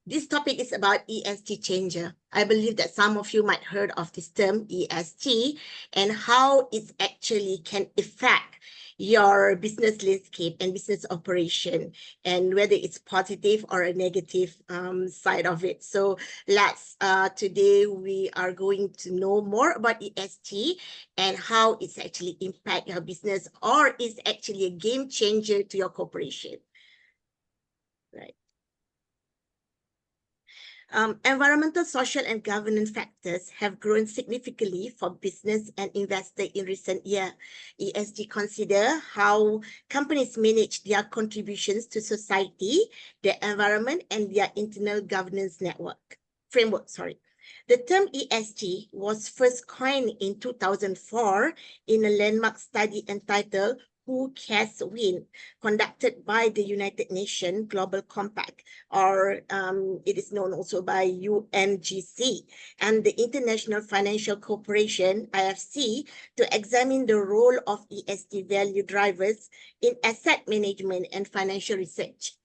This topic is about ESG changer. I believe that some of you might heard of this term ESG and how it actually can affect your business landscape and business operation, and whether it's positive or a negative side of it. So today we are going to know more about ESG and how it's actually impact your business, or is actually a game changer to your corporation. Right. Environmental, social, and governance factors have grown significantly for business and investor in recent years. ESG consider how companies manage their contributions to society, their environment, and their internal governance framework. The term ESG was first coined in 2004 in a landmark study entitled Who Cares Win, conducted by the United Nations Global Compact, or it is known also by UNGC, and the International Financial Corporation, IFC, to examine the role of ESG value drivers in asset management and financial research.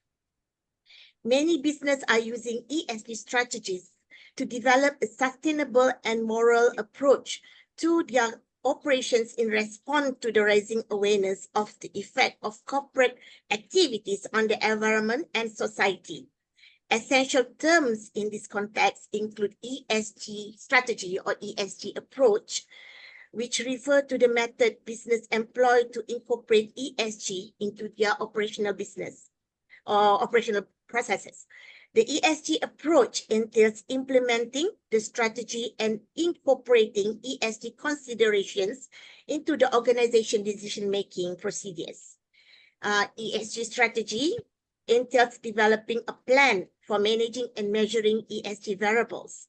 Many businesses are using ESG strategies to develop a sustainable and moral approach to their operations in response to the rising awareness of the effect of corporate activities on the environment and society. Essential terms in this context include ESG strategy or ESG approach, which refer to the method business employ to incorporate ESG into their operational business or operational processes. The ESG approach entails implementing the strategy and incorporating ESG considerations into the organization decision-making procedures. ESG strategy entails developing a plan for managing and measuring ESG variables.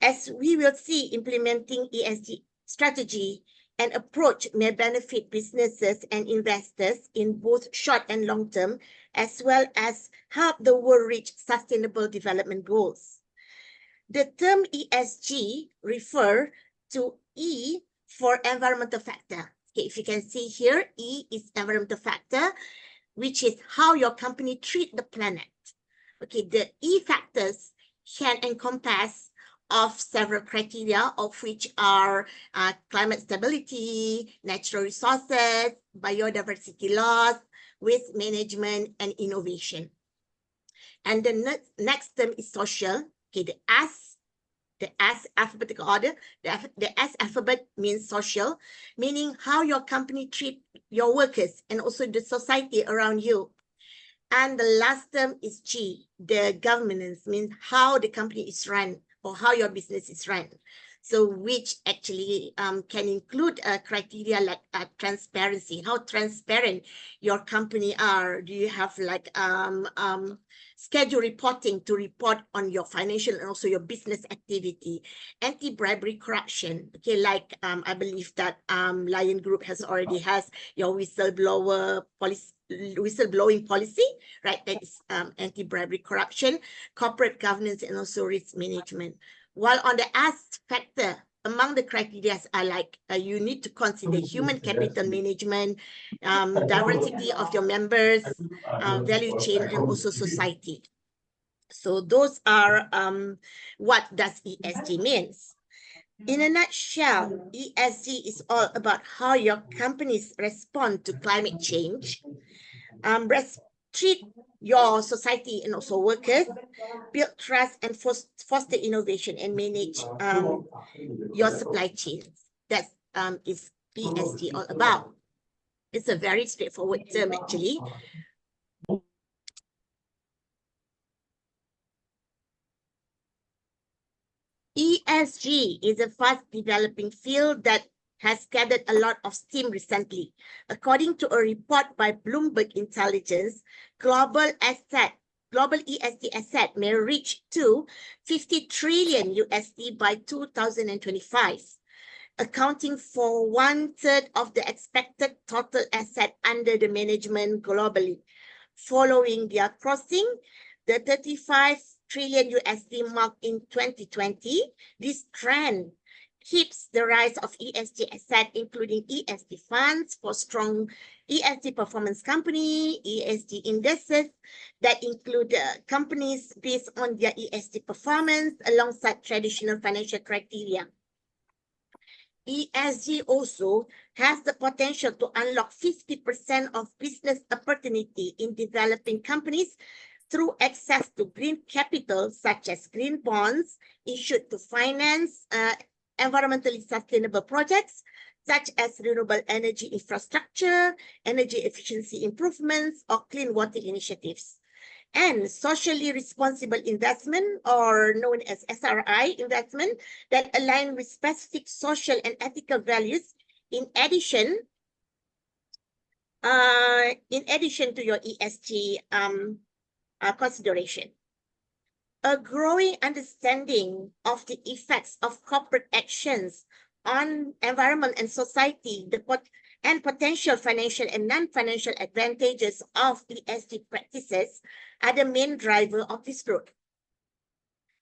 As we will see, implementing ESG strategy and approach may benefit businesses and investors in both short and long term, as well as help the world reach sustainable development goals. The term ESG refers to E for environmental factor. Okay, if you can see here, E is environmental factor, which is how your company treats the planet. Okay, the E factors can encompass of several criteria, of which are climate stability, natural resources, biodiversity loss, waste management, and innovation. And the next term is social. Okay, the S alphabetical order, the S alphabet means social, meaning how your company treats your workers and also the society around you. And the last term is G, the governance, means how the company is run or how your business is run. So which actually can include criteria like transparency, how transparent your company are. Do you have like schedule reporting to report on your financial and also your business activity, anti-bribery corruption. Okay, like I believe that Lion Group already has your whistleblowing policy, right? That is anti-bribery corruption, corporate governance, and also risk management. While on the S factor, among the criteria are like you need to consider human capital management, diversity of your members, value chain, and also society. So those are what does ESG means. In a nutshell, ESG is all about how your companies respond to climate change, treat your society and also workers, build trust and foster innovation, and manage your supply chains. That is ESG all about. It's a very straightforward term actually. ESG is a fast developing field that has gathered a lot of steam recently. According to a report by Bloomberg Intelligence, global ESG asset may reach to 50 trillion USD by 2025, accounting for 1/3 of the expected total asset under the management globally. Following their crossing the 35 trillion USD mark in 2020, this trend keeps the rise of ESG assets, including ESG funds for strong ESG performance company, ESG indices that include companies based on their ESG performance alongside traditional financial criteria. ESG also has the potential to unlock 50% of business opportunity in developing companies through access to green capital, such as green bonds issued to finance environmentally sustainable projects, such as renewable energy infrastructure, energy efficiency improvements, or clean water initiatives. And socially responsible investment, or known as SRI investment, that align with specific social and ethical values in addition to your ESG consideration. A growing understanding of the effects of corporate actions on environment and society, and potential financial and non-financial advantages of ESG practices are the main driver of this growth.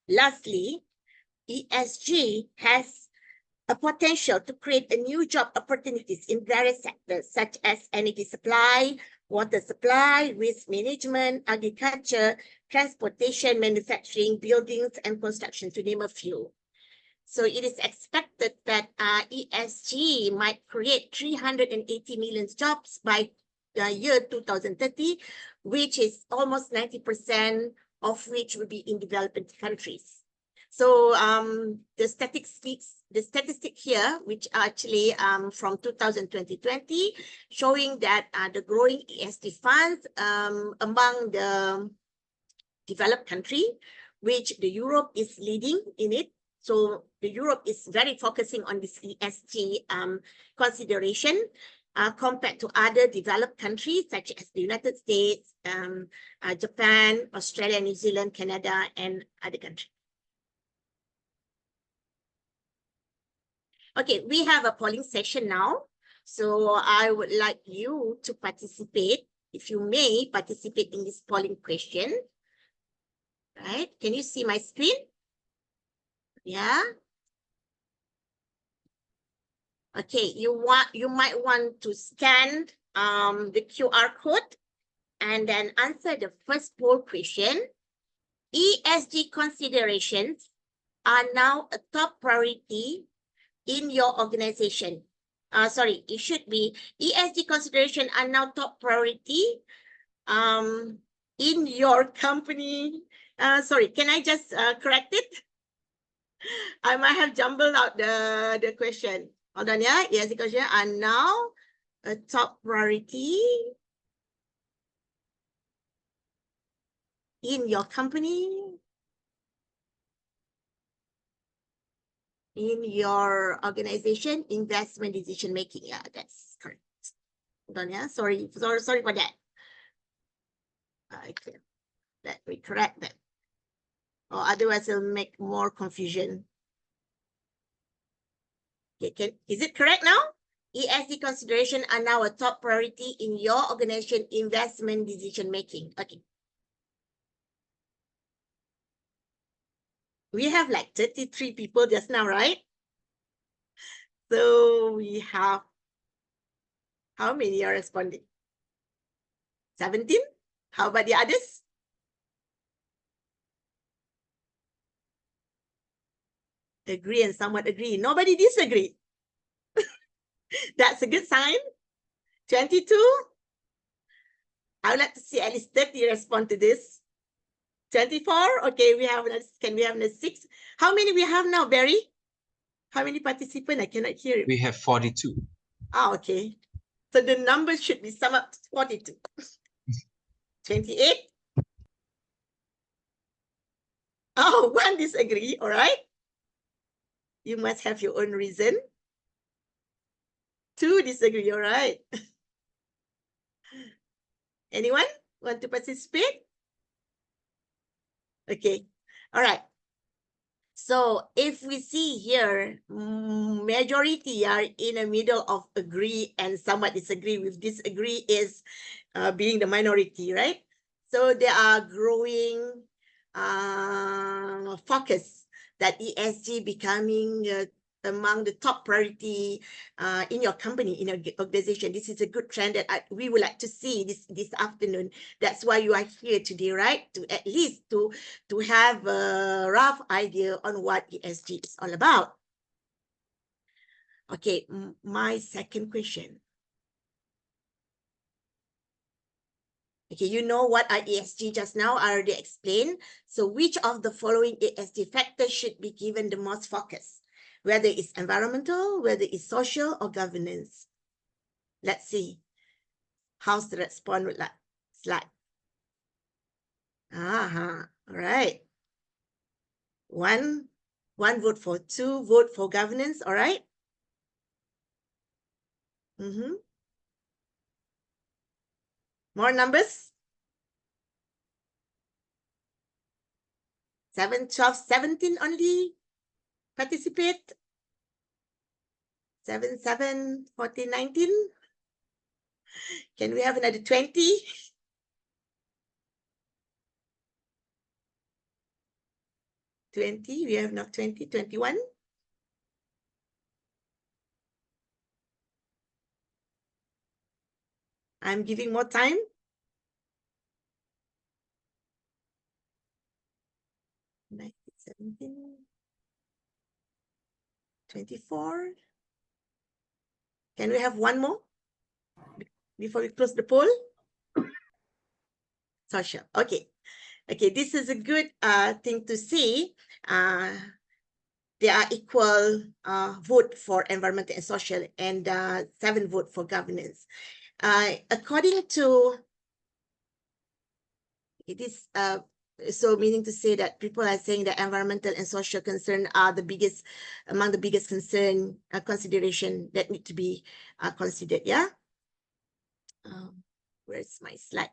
Lastly, ESG has a potential to create a new job opportunities in various sectors, such as energy supply, water supply, waste management, agriculture, transportation, manufacturing, buildings, and construction, to name a few. So it is expected that ESG might create 380 million jobs by the year 2030, which is almost 90% of which will be in developing countries. So the statistic here, which are actually from 2020, showing that the growing ESG funds among the developed country, which the Europe is leading in it. So the Europe is very focusing on this ESG consideration compared to other developed countries such as the United States, Japan, Australia, New Zealand, Canada, and other countries. Okay, we have a polling session now. So I would like you to participate, if you may participate in this polling question. Right, can you see my screen? Yeah. Okay, you might want to scan the QR code and then answer the first poll question. ESG considerations are now a top priority in your organization. Sorry, it should be ESG consideration are now top priority in your company. Sorry, can I just correct it? I might have jumbled out the question. Hold on, yeah. ESG consideration are now a top priority in your company, in your organization, investment decision making. Yeah, that's correct. Hold on, yeah. Sorry for that. Okay, let me correct that. Or otherwise it'll make more confusion. Okay, is it correct now? ESG consideration are now a top priority in your organization investment decision making. Okay. We have like 33 people just now, right? So we have, how many are responding? 17? How about the others? Agree and somewhat agree. Nobody disagree. That's a good sign. 22? I would like to see at least 30 respond to this. 24? Okay, we have, can we have a 6? How many we have now, Barry? How many participants? I cannot hear it. We have 42. Ah, okay. So the numbers should be sum up to 42. 28? Oh, one disagree, all right? You must have your own reason. 2 disagree, all right? Anyone want to participate? Okay, all right. So if we see here, majority are in the middle of agree and somewhat disagree. With disagree is being the minority, right? So there are growing focus that ESG becoming among the top priority in your company, in your organization. This is a good trend that we would like to see this afternoon. That's why you are here today, right? To at least to have a rough idea on what ESG is all about. Okay, my second question. Okay, you know what are ESG just now? I already explained. So which of the following ESG factors should be given the most focus? Whether it's environmental, whether it's social or governance. Let's see. How's the response look like? Slide. All right. One vote for, 2 vote for governance, all right? More numbers? 7, 12, 17 only participate. 7, 7, 14, 19. Can we have another 20? 20, we have now 20, 21. I'm giving more time. 19, 17, 24. Can we have one more before we close the poll? Social. Okay. Okay, this is a good thing to see. There are equal vote for environmental and social, and 7 vote for governance. According to it is so meaning to say that people are saying that environmental and social concern are the biggest among the biggest concern consideration that need to be considered. Yeah. Where's my slide?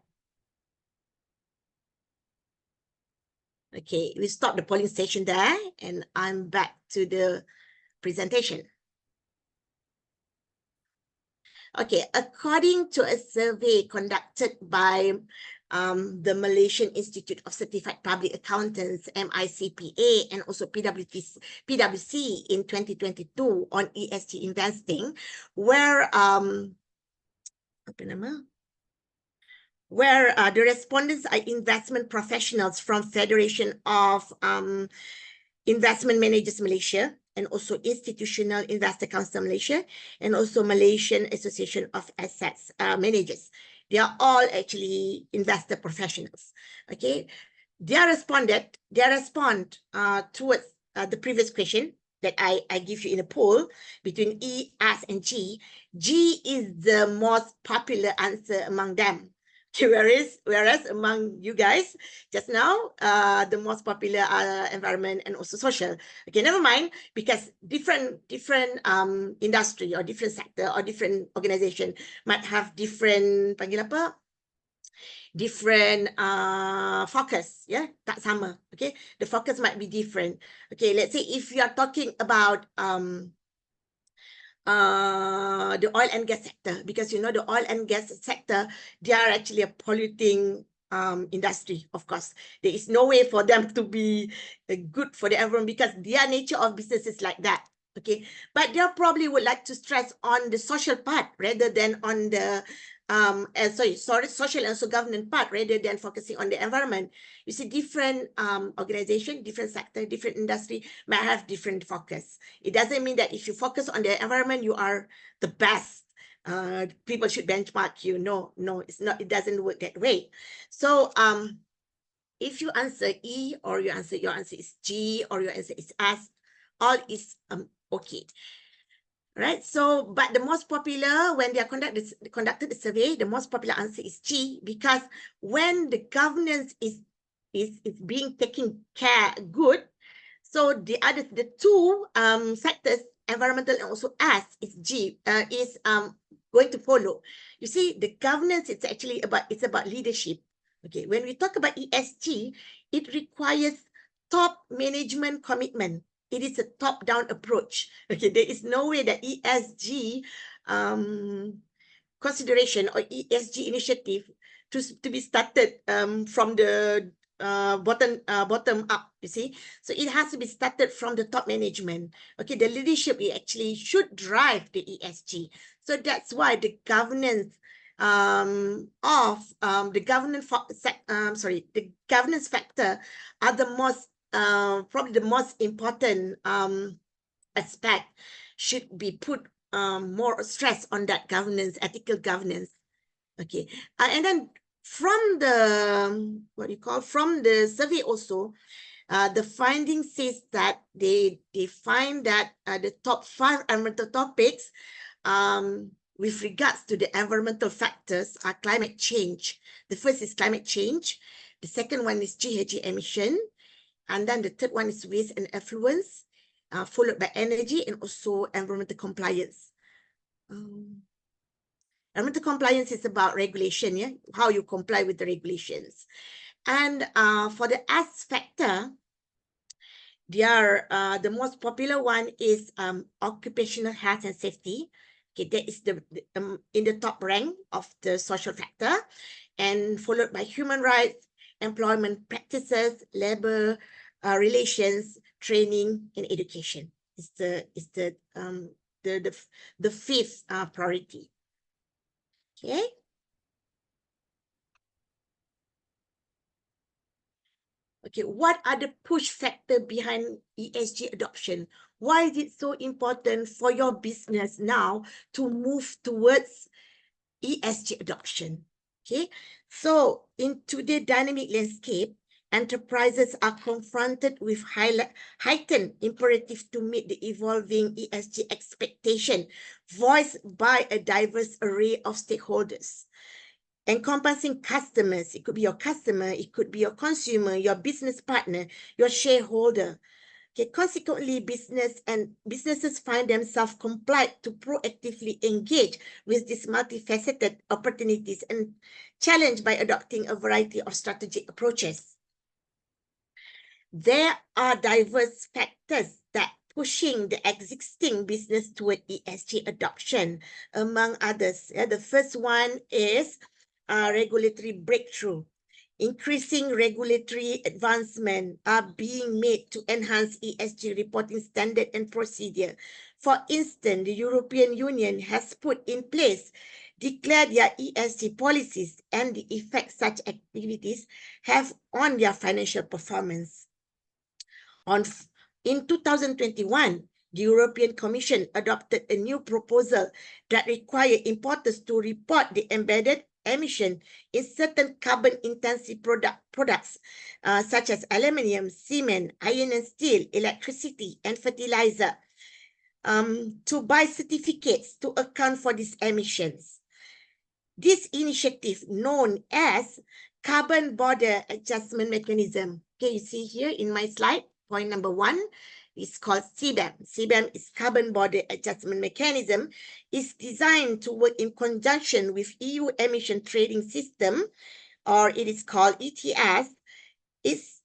Okay, we stop the polling station there, and I'm back to the presentation. Okay, according to a survey conducted by the Malaysian Institute of Certified Public Accountants, MICPA, and also PwC in 2022 on ESG investing, where the respondents are investment professionals from Federation of Investment Managers Malaysia, and also Institutional Investor Council Malaysia, and also Malaysian Association of Assets Managers. They are all actually investor professionals. Okay, their response towards the previous question that I give you in a poll between E, S, and G. G is the most popular answer among them. Okay, whereas among you guys just now, the most popular are environment and also social. Okay, never mind, because different industry or different sector or different organization might have different different focus. Yeah, tak sama. Okay, the focus might be different. Okay, let's say if you are talking about the oil and gas sector, because you know the oil and gas sector, they are actually a polluting industry. Of course, there is no way for them to be good for the environment because their nature of business is like that. Okay, but they probably would like to stress on the social part rather than on the social and also governance part rather than focusing on the environment. You see, different organization, different sector, different industry might have different focus. It doesn't mean that if you focus on the environment, you are the best. People should benchmark you. No, it's not. It doesn't work that way. So if you answer E, or your answer is G, or your answer is S, all is okay. Right, so but the most popular when they are conducted the survey, the most popular answer is G, because when the governance is being taken care good, so the two sectors, environmental and also S, is G is going to follow. You see, the governance, it's actually about leadership. Okay, when we talk about ESG, it requires top management commitment. It is a top-down approach. Okay, there is no way that ESG consideration or ESG initiative to be started from the bottom up, you see. So it has to be started from the top management. Okay, the leadership actually should drive the ESG. So that's why the governance the governance factor are the most probably the most important aspect, should be put more stress on that governance, ethical governance. Okay, and then from the from the survey also, the finding says that they find that the top 5 environmental topics with regards to the environmental factors are climate change. The first is climate change. The second one is GHG emission. And then the third one is waste and effluents, followed by energy and also environmental compliance. Environmental compliance is about regulation, yeah, how you comply with the regulations. And for the S factor, the most popular one is occupational health and safety. Okay, that is in the top rank of the social factor, and followed by human rights, employment practices, labor relations, training, and education. Is the fifth priority. Okay. Okay, what are the push factor behind ESG adoption? Why is it so important for your business now to move towards ESG adoption? Okay, so in today's dynamic landscape, enterprises are confronted with heightened imperative to meet the evolving ESG expectation voiced by a diverse array of stakeholders, encompassing customers. It could be your customer, it could be your consumer, your business partner, your shareholder. Okay, consequently, businesses find themselves compelled to proactively engage with these multifaceted opportunities and challenged by adopting a variety of strategic approaches. There are diverse factors that pushing the existing business toward ESG adoption, among others. Yeah, the first one is regulatory breakthrough. Increasing regulatory advancement are being made to enhance ESG reporting standard and procedure. For instance, the European Union has put in place, declared their ESG policies and the effect such activities have on their financial performance. In 2021, the European Commission adopted a new proposal that required importers to report the embedded emission in certain carbon-intensive products, such as aluminium, cement, iron and steel, electricity, and fertilizer, to buy certificates to account for these emissions. This initiative, known as Carbon Border Adjustment Mechanism, okay, you see here in my slide, point number 1, is called CBAM. CBAM is Carbon Border Adjustment Mechanism. It's designed to work in conjunction with EU Emission Trading System, or it is called ETS. Its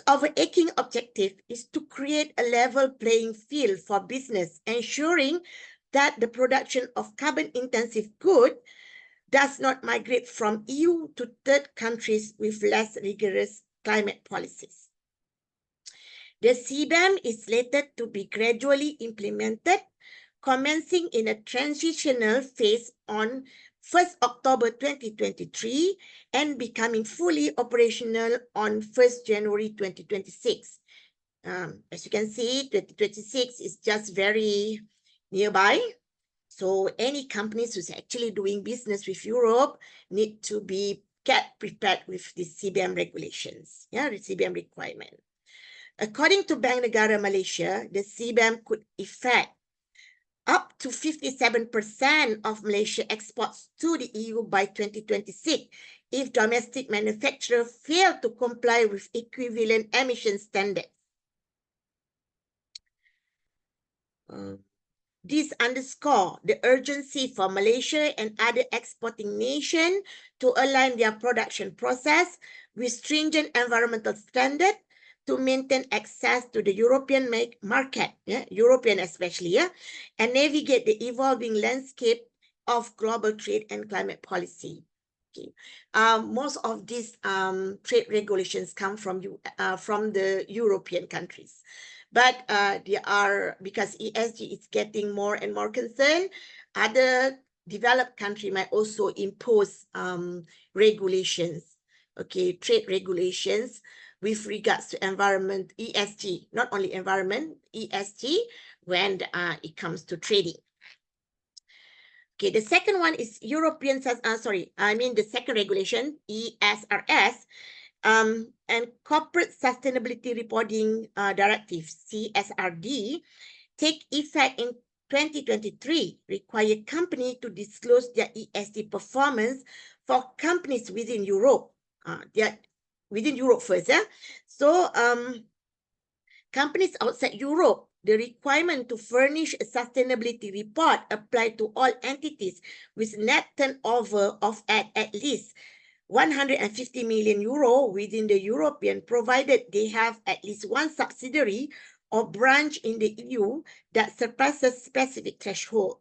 overarching objective is to create a level playing field for business, ensuring that the production of carbon-intensive goods does not migrate from EU to third countries with less rigorous climate policies. The CBAM is slated to be gradually implemented, commencing in a transitional phase on 1st October 2023 and becoming fully operational on 1st January 2026. As you can see, 2026 is just very nearby. So any companies who's actually doing business with Europe need to get prepared with the CBAM regulations, yeah, the CBAM requirement. According to Bank Negara Malaysia, the CBAM could affect up to 57% of Malaysia exports to the EU by 2026 if domestic manufacturers fail to comply with equivalent emission standards. This underscores the urgency for Malaysia and other exporting nations to align their production process with stringent environmental standards to maintain access to the European market, yeah, European especially, yeah, and navigate the evolving landscape of global trade and climate policy. Okay. Most of these trade regulations come from the European countries, but they are, because ESG is getting more and more concerned, other developed country might also impose regulations, okay, trade regulations with regards to environment, ESG, not only environment, ESG, when it comes to trading. Okay, the second one is the second regulation, ESRS, and Corporate Sustainability Reporting Directive, CSRD, take effect in 2023, require companies to disclose their ESG performance for companies within Europe. They are within Europe first, yeah. So companies outside Europe, the requirement to furnish a sustainability report apply to all entities with net turnover of at least 150 million euro within the European, provided they have at least one subsidiary or branch in the EU that surpasses specific threshold.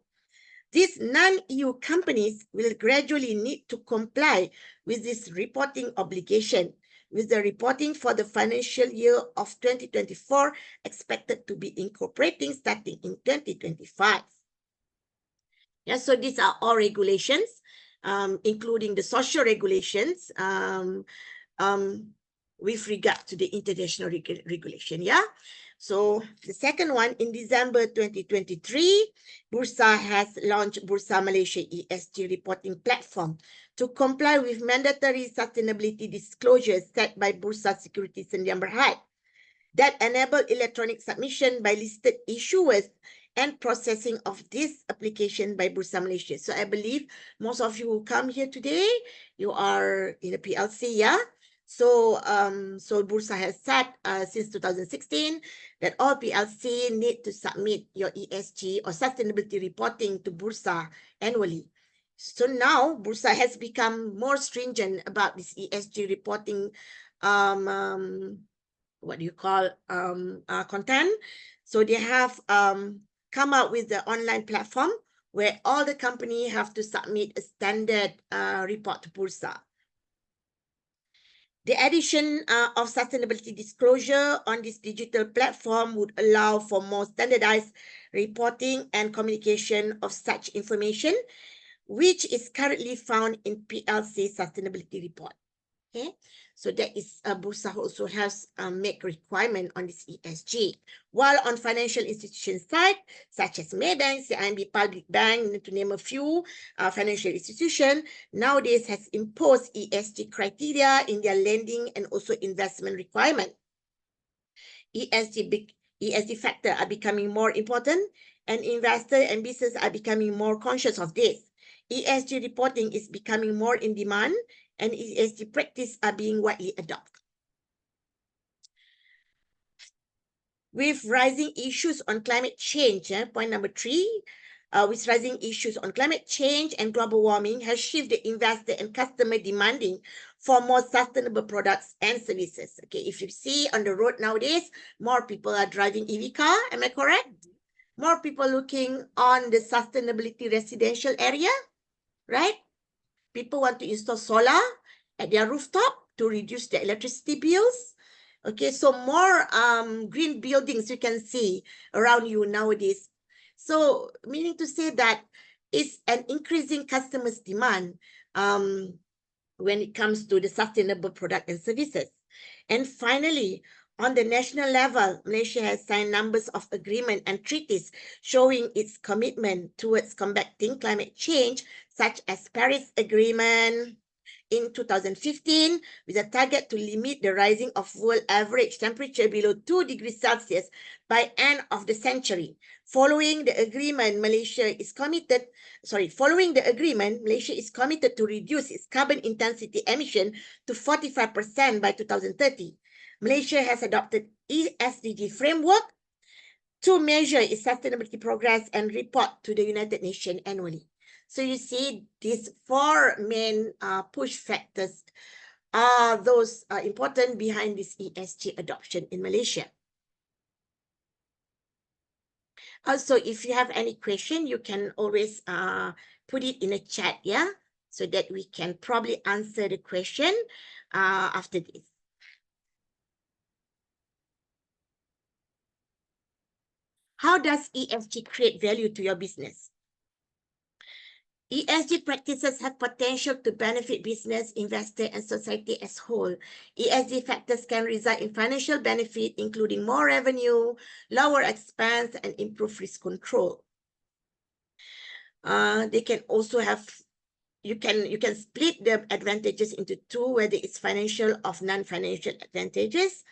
These non-EU companies will gradually need to comply with this reporting obligation, with the reporting for the financial year of 2024 expected to be incorporating starting in 2025. Yeah, so these are all regulations, including the social regulations with regard to the international regulation. Yeah. So the second one, in December 2023, Bursa has launched Bursa Malaysia ESG reporting platform to comply with mandatory sustainability disclosures set by Bursa Securities Sdn Bhd that enable electronic submission by listed issuers and processing of this application by Bursa Malaysia. So I believe most of you who come here today, you are in a PLC, yeah? So, Bursa has said since 2016 that all PLC need to submit your ESG or sustainability reporting to Bursa annually. So now Bursa has become more stringent about this ESG reporting content. So they have come out with the online platform where all the company have to submit a standard report to Bursa. The addition of sustainability disclosure on this digital platform would allow for more standardized reporting and communication of such information, which is currently found in PLC sustainability report. Okay, so that is Bursa also has make requirement on this ESG. While on financial institution side, such as Maybank, CIMB Public Bank, to name a few financial institution, nowadays has imposed ESG criteria in their lending and also investment requirement. ESG factors are becoming more important, and investors and business are becoming more conscious of this. ESG reporting is becoming more in demand, and ESG practice are being widely adopted. With rising issues on climate change, point number 3, with rising issues on climate change and global warming has shifted investor and customer demanding for more sustainable products and services. Okay, if you see on the road nowadays, more people are driving EV car, am I correct? More people looking on the sustainability residential area, right? People want to install solar at their rooftop to reduce their electricity bills. Okay, so more green buildings you can see around you nowadays. So meaning to say that it's an increasing customers' demand when it comes to the sustainable product and services. And finally, on the national level, Malaysia has signed numbers of agreements and treaties showing its commitment towards combating climate change, such as Paris Agreement in 2015, with a target to limit the rising of world average temperature below 2 degrees Celsius by end of the century. Following the agreement, Malaysia is committed to reduce its carbon intensity emission to 45% by 2030. Malaysia has adopted ESG framework to measure its sustainability progress and report to the United Nations annually. So you see, these 4 main push factors are those important behind this ESG adoption in Malaysia. Also, if you have any question, you can always put it in a chat, yeah? so that we can probably answer the question after this. How does ESG create value to your business? ESG practices have potential to benefit business, investor, and society as whole. ESG factors can result in financial benefit, including more revenue, lower expense, and improved risk control. They can also have, you can split the advantages into two, whether it's financial or non-financial advantages.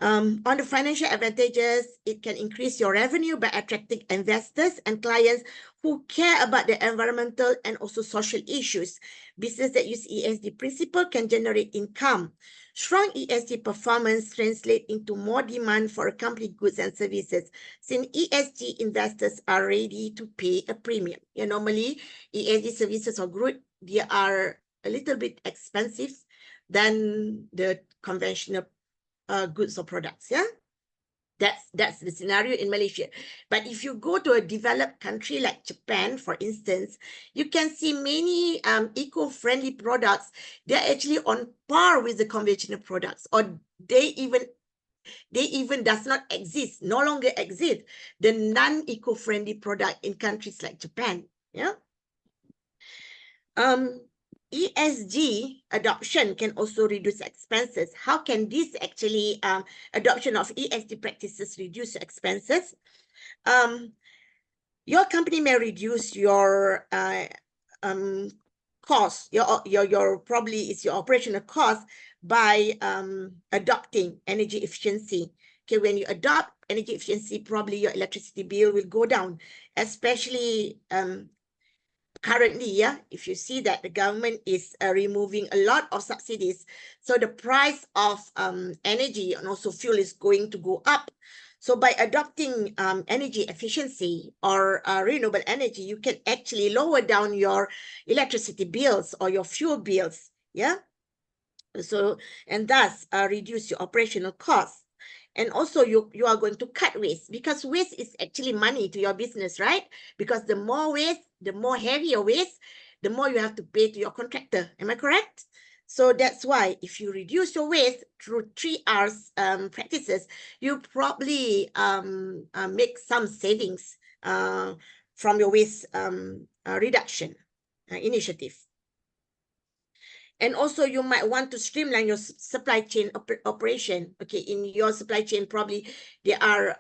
On the financial advantages, it can increase your revenue by attracting investors and clients who care about the environmental and also social issues. Businesses that use ESG principle can generate income. Strong ESG performance translates into more demand for company goods and services, since ESG investors are ready to pay a premium. Normally, ESG services or goods, they are a little bit expensive than the conventional goods or products. That's the scenario in Malaysia. But if you go to a developed country like Japan, for instance, you can see many eco-friendly products. They're actually on par with the conventional products, or they even does not exist, no longer exist, the non-eco-friendly product in countries like Japan. ESG adoption can also reduce expenses. How can this actually, adoption of ESG practices reduce expenses? Your company may reduce your cost, your probably is your operational cost by adopting energy efficiency. Okay, when you adopt energy efficiency, probably your electricity bill will go down, especially currently, if you see that the government is removing a lot of subsidies, so the price of energy and also fuel is going to go up. So by adopting energy efficiency or renewable energy, you can actually lower down your electricity bills or your fuel bills, so, and thus reduce your operational costs. And also you are going to cut waste, because waste is actually money to your business, right? Because the more waste, the more heavier waste, the more you have to pay to your contractor. Am I correct? So that's why if you reduce your waste through 3Rs practices, you probably make some savings from your waste reduction initiative. And also you might want to streamline your supply chain operation. Okay, in your supply chain, probably there are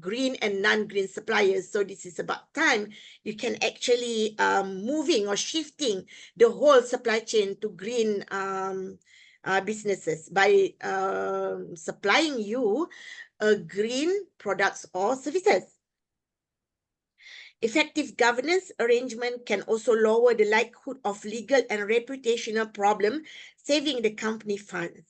green and non-green suppliers. So this is about time you can actually moving or shifting the whole supply chain to green businesses by supplying you green products or services. Effective governance arrangement can also lower the likelihood of legal and reputational problem, saving the company funds.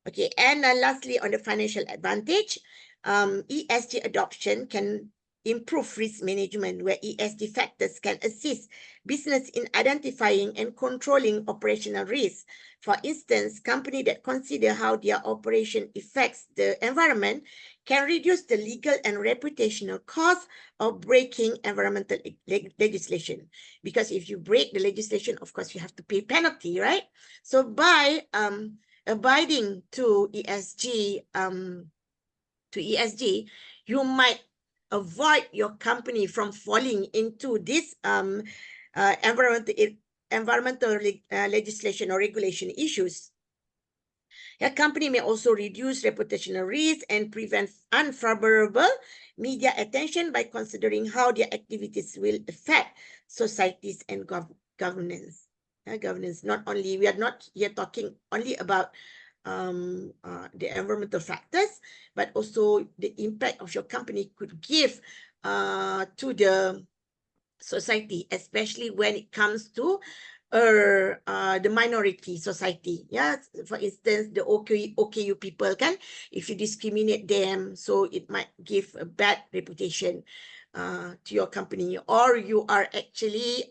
Okay, and lastly, on the financial advantage, ESG adoption can improve risk management, where ESG factors can assist business in identifying and controlling operational risks. For instance, companies that consider how their operation affects the environment can reduce the legal and reputational costs of breaking environmental legislation. Because if you break the legislation, of course, you have to pay penalty, right? So by abiding to ESG, you might avoid your company from falling into this environmental legislation or regulation issues. Your company may also reduce reputational risk and prevent unfavorable media attention by considering how their activities will affect societies and governance. Governance, not only, we are not here talking only about the environmental factors, but also the impact of your company could give to the society, especially when it comes to the minority society. For instance, the OKU people, if you discriminate them, so it might give a bad reputation to your company, or you are actually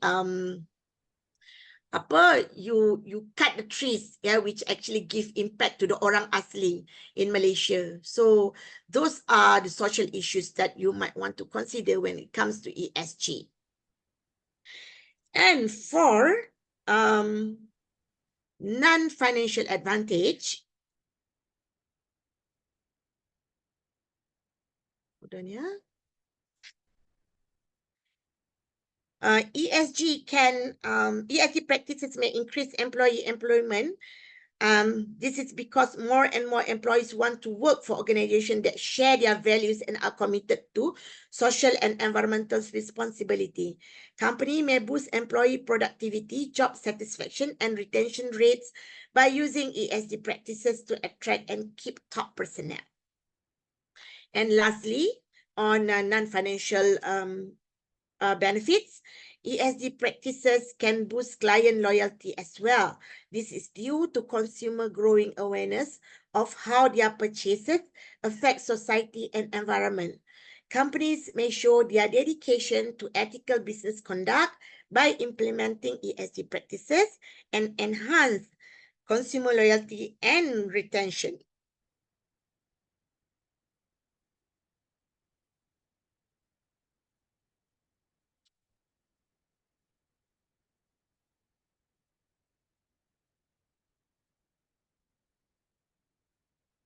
you cut the trees, which actually give impact to the orang asli in Malaysia. So those are the social issues that you might want to consider when it comes to ESG. And for non-financial advantage, hold on, yeah. ESG practices may increase employee employment. This is because more and more employees want to work for organizations that share their values and are committed to social and environmental responsibility. Company may boost employee productivity, job satisfaction, and retention rates by using ESG practices to attract and keep top personnel. And lastly, on non-financial benefits, ESG practices can boost client loyalty as well. This is due to consumer growing awareness of how their purchases affect society and environment. Companies may show their dedication to ethical business conduct by implementing ESG practices and enhance consumer loyalty and retention.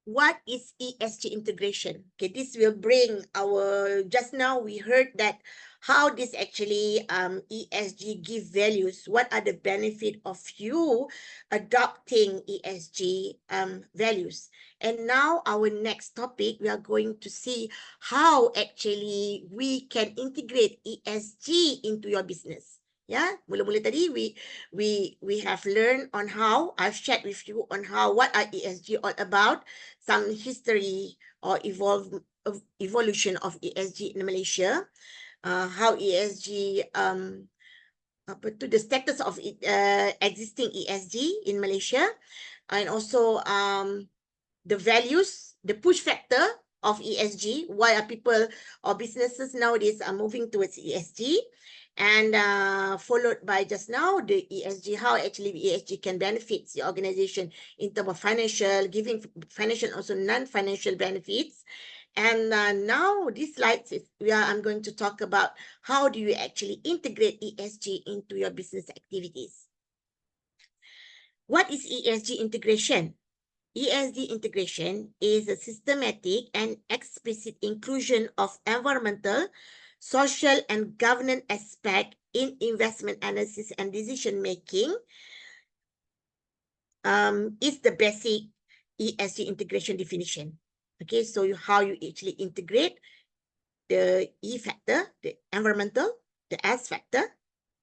What is ESG integration? Okay, this will bring our, just now we heard that how this actually ESG give values. What are the benefit of you adopting ESG values? And now our next topic, we are going to see how actually we can integrate ESG into your business. Yeah, mula-mula tadi we have learned on how, I've shared with you on how, what are ESG all about, some history or evolution of ESG in Malaysia, how ESG, the status of existing ESG in Malaysia, and also the values, the push factor of ESG. Why are people or businesses nowadays are moving towards ESG? And followed by just now the ESG, how actually ESG can benefit the organization in terms of financial, giving financial, also non-financial benefits. And now this slides is I'm going to talk about how do you actually integrate ESG into your business activities. What is ESG integration? ESG integration is a systematic and explicit inclusion of environmental, social, and governance aspect in investment analysis and decision making. Is the basic ESG integration definition. Okay, so how you actually integrate the E factor, the environmental, the S factor,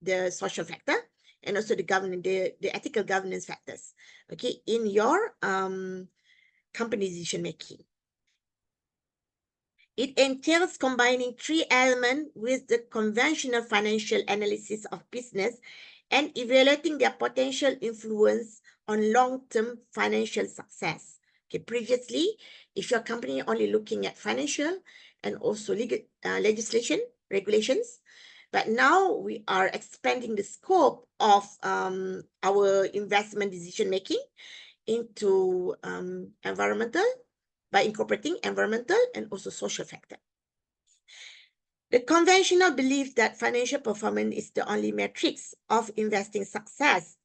the social factor, and also the governance, the ethical governance factors, okay, in your company decision making. It entails combining three elements with the conventional financial analysis of business and evaluating their potential influence on long-term financial success. Okay, previously, if your company only looking at financial and also legal legislation, regulations, but now we are expanding the scope of our investment decision making into environmental, by incorporating environmental and also social factor. The conventional belief that financial performance is the only metrics of investing success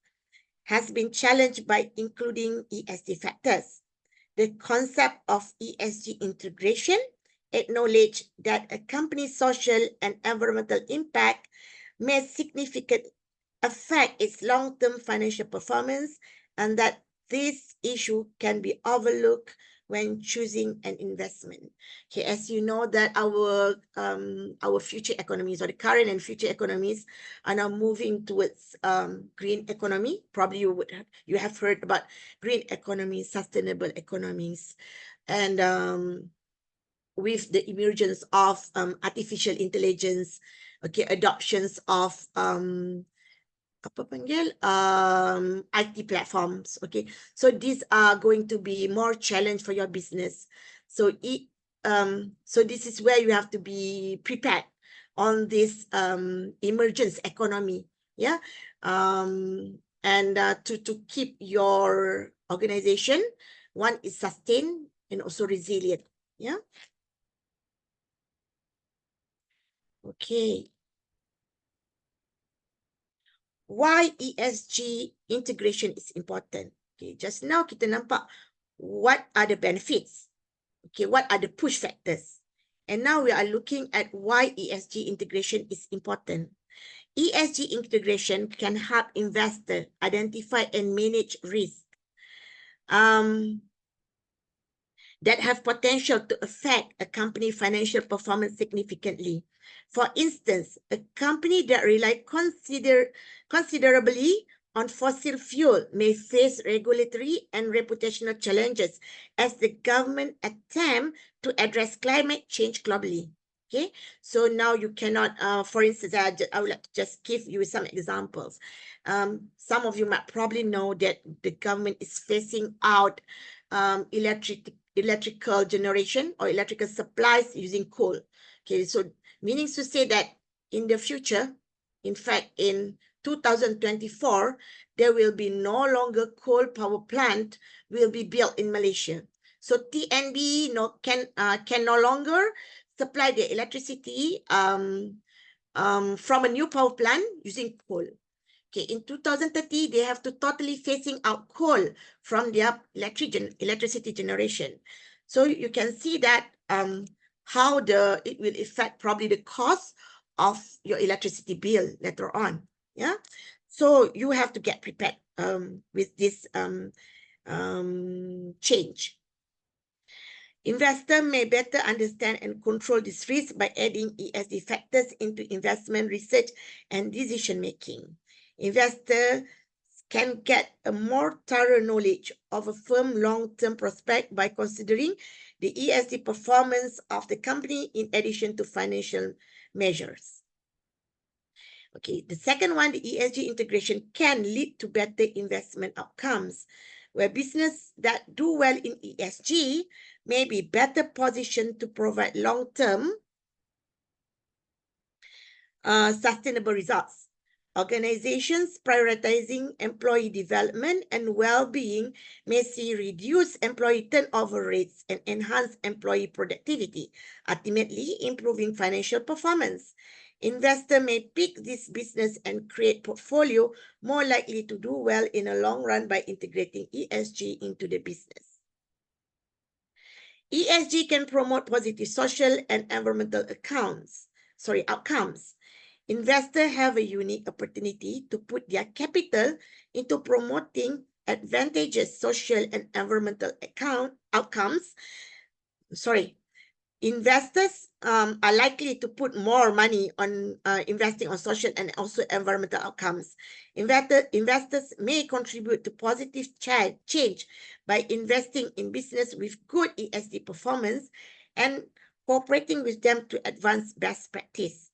has been challenged by including ESG factors. The concept of ESG integration acknowledges that a company's social and environmental impact may significantly affect its long-term financial performance, and that this issue can be overlooked when choosing an investment. Okay, as you know that our future economies, or the current and future economies, are now moving towards green economy. Probably you have heard about green economy, sustainable economies, and with the emergence of artificial intelligence, okay, adoptions of apa panggil IT platforms. Okay, so these are going to be more challenge for your business. So so this is where you have to be prepared on this emergence economy. Yeah, and to keep your organization, one is sustained and also resilient. Yeah. Okay. why ESG integration is important. Okay, just now kita nampak what are the benefits. Okay, what are the push factors? And now we are looking at why ESG integration is important. ESG integration can help investors identify and manage risk that have potential to affect a company's financial performance significantly. For instance, a company that relies considerably on fossil fuel may face regulatory and reputational challenges as the government attempt to address climate change globally. Okay, so now you cannot, for instance, I would like to just give you some examples. Some of you might probably know that the government is phasing out electrical generation or electrical supplies using coal. Okay, so meaning to say that in the future, in fact, in 2024, there will be no longer coal power plant will be built in Malaysia. So TNB can no longer supply the electricity from a new power plant using coal. Okay, in 2030, they have to totally phasing out coal from their electricity generation. So you can see that how it will affect probably the cost of your electricity bill later on. Yeah, so you have to get prepared with this change. Investor may better understand and control this risk by adding ESG factors into investment research and decision making. Investor can get a more thorough knowledge of a firm long-term prospect by considering the ESG performance of the company in addition to financial measures. Okay, the second one, the ESG integration can lead to better investment outcomes, where business that do well in ESG may be better positioned to provide long-term sustainable results. Organizations prioritizing employee development and well-being may see reduced employee turnover rates and enhanced employee productivity, ultimately improving financial performance. Investor may pick this business and create portfolio more likely to do well in the long run by integrating ESG into the business. ESG can promote positive social and environmental outcomes. Investors have a unique opportunity to put their capital into promoting advantageous social and environmental outcomes. Investors are likely to put more money on investing on social and also environmental outcomes. Investors may contribute to positive change by investing in business with good ESG performance and cooperating with them to advance best practice.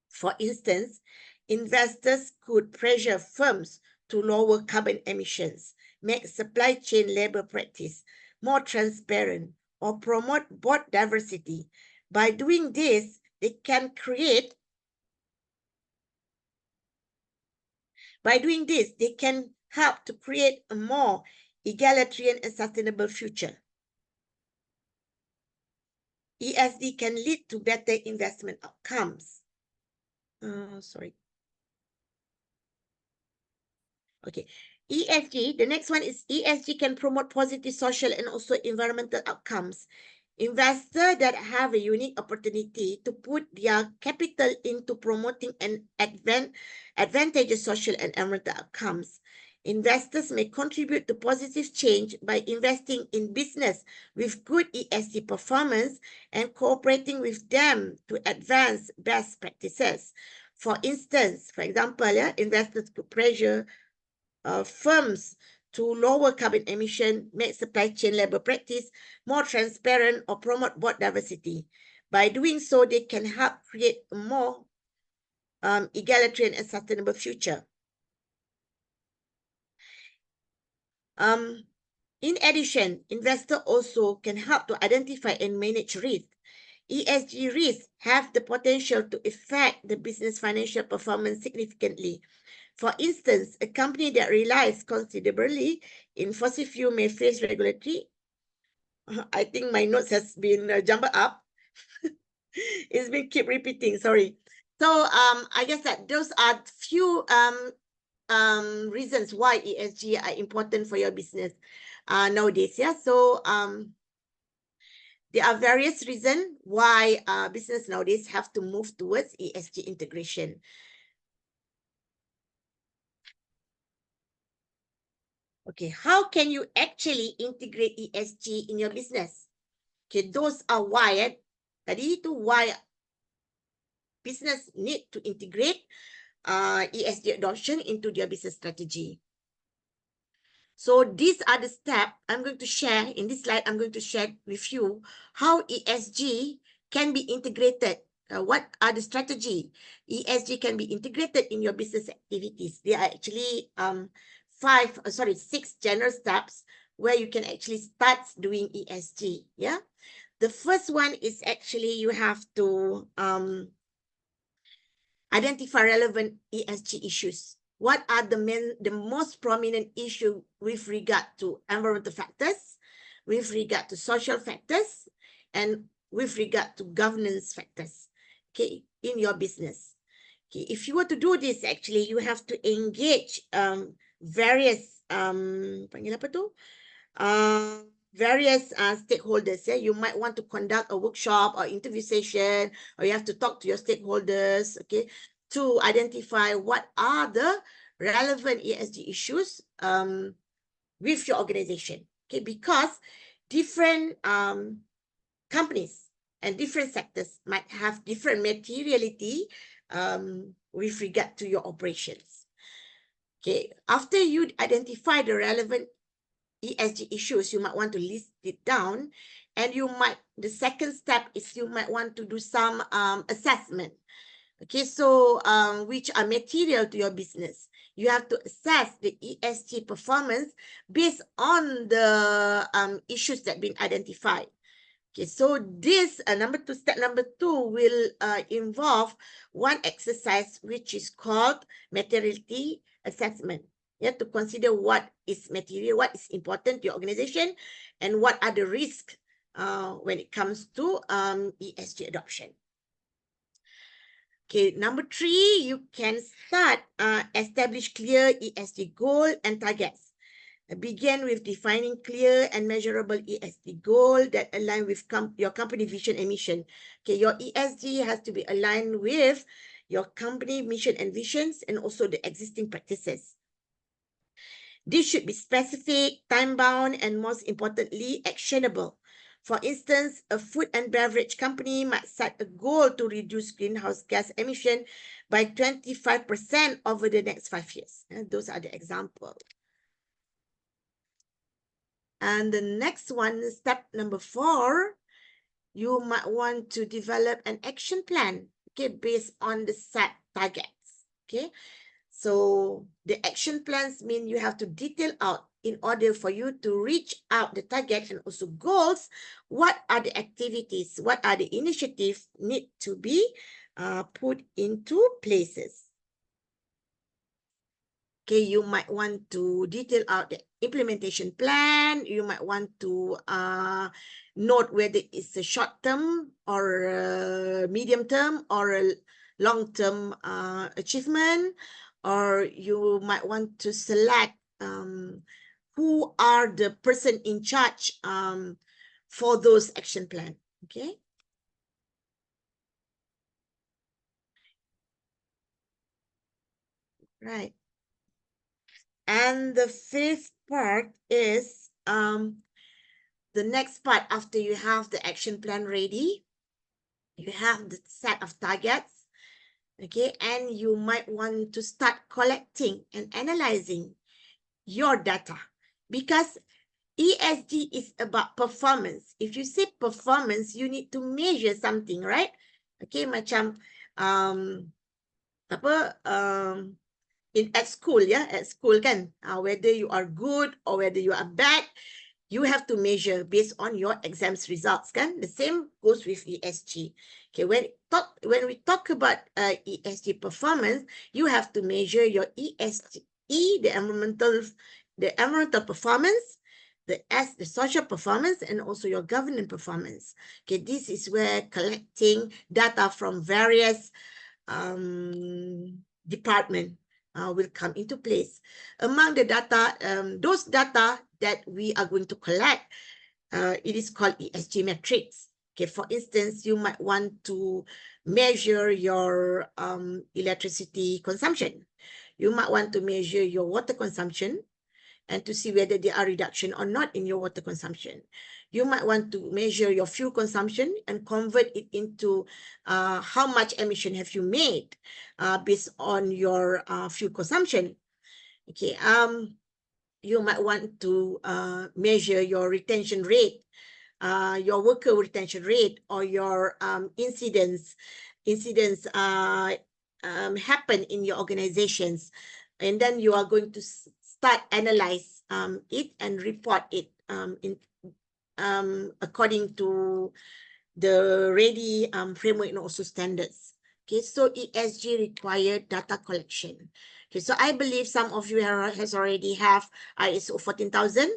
For instance, investors could pressure firms to lower carbon emissions, make supply chain labor practice more transparent, or promote board diversity. By doing this, they can help to create a more egalitarian and sustainable future. ESG can lead to better investment outcomes. Okay. ESG, the next one is ESG can promote positive social and also environmental outcomes. Investors that have a unique opportunity to put their capital into promoting an advantageous social and environmental outcomes. Investors may contribute to positive change by investing in business with good ESG performance and cooperating with them to advance best practices. For instance, for example, investors could pressure firms to lower carbon emission, make supply chain labor practice more transparent, or promote board diversity. By doing so, they can help create a more egalitarian and sustainable future. In addition, investors also can help to identify and manage risk. ESG risks have the potential to affect the business financial performance significantly. For instance, a company that relies considerably in fossil fuel may face regulatory. I think my notes has been jumbled up. It's been keep repeating, sorry. So I guess that those are few reasons why ESG are important for your business nowadays. Yeah. So there are various reasons why business nowadays have to move towards ESG integration. Okay, how can you actually integrate ESG in your business? Okay, those are wired. Tadi itu why business need to integrate ESG adoption into their business strategy. So these are the steps I'm going to share in this slide. I'm going to share with you how ESG can be integrated. What are the strategy? ESG can be integrated in your business activities. There are actually six general steps where you can actually start doing ESG. Yeah. The first one is actually you have to identify relevant ESG issues. What are the most prominent issue with regard to environmental factors, with regard to social factors, and with regard to governance factors, okay, in your business. Okay, if you were to do this, actually, you have to engage various panggil apa tu? Various stakeholders. Yeah, you might want to conduct a workshop or interview session, or you have to talk to your stakeholders, okay, to identify what are the relevant ESG issues with your organization. Okay, because different companies and different sectors might have different materiality with regard to your operations. Okay, after you identify the relevant ESG issues, you might want to list it down, and the second step is you might want to do some assessment. Okay, so which are material to your business. You have to assess the ESG performance based on the issues that have been identified. Okay, so this step number two will involve one exercise which is called materiality assessment. You have to consider what is material, what is important to your organization, and what are the risks when it comes to ESG adoption. Okay, number three, you can start establish clear ESG goal and targets. Begin with defining clear and measurable ESG goal that align with your company vision and mission. Okay, your ESG has to be aligned with your company mission and visions, and also the existing practices. This should be specific, time-bound, and most importantly, actionable. For instance, a food and beverage company might set a goal to reduce greenhouse gas emission by 25% over the next 5 years. And those are the examples. And the next one, step number 4, you might want to develop an action plan, okay, based on the set targets, okay? So the action plans mean you have to detail out in order for you to reach out the target and also goals. What are the activities? What are the initiatives need to be put into places? Okay, you might want to detail out the implementation plan. You might want to note whether it's a short term or a medium term or a long term achievement, or you might want to select who are the person in charge for those action plan. Okay. Right. And the fifth part is the next part after you have the action plan ready, you have the set of targets, okay, and you might want to start collecting and analyzing your data, because ESG is about performance. If you say performance, you need to measure something, right? Okay, macam at school, yeah, at school kan, whether you are good or whether you are bad, you have to measure based on your exams results, kan? The same goes with ESG. Okay, when we talk about ESG performance, you have to measure your ESG, the environmental performance, the social performance, and also your governance performance. Okay, this is where collecting data from various department will come into place. Among the data, those data that we are going to collect, it is called ESG metrics. Okay, for instance, you might want to measure your electricity consumption. You might want to measure your water consumption and to see whether there are reduction or not in your water consumption. You might want to measure your fuel consumption and convert it into how much emission have you made based on your fuel consumption. Okay, you might want to measure your retention rate, your worker retention rate, or your incidents happen in your organizations, and then you are going to start analyze it and report it according to the ready framework and also standards. Okay, so ESG required data collection. Okay, so I believe some of you has already have ISO 14000,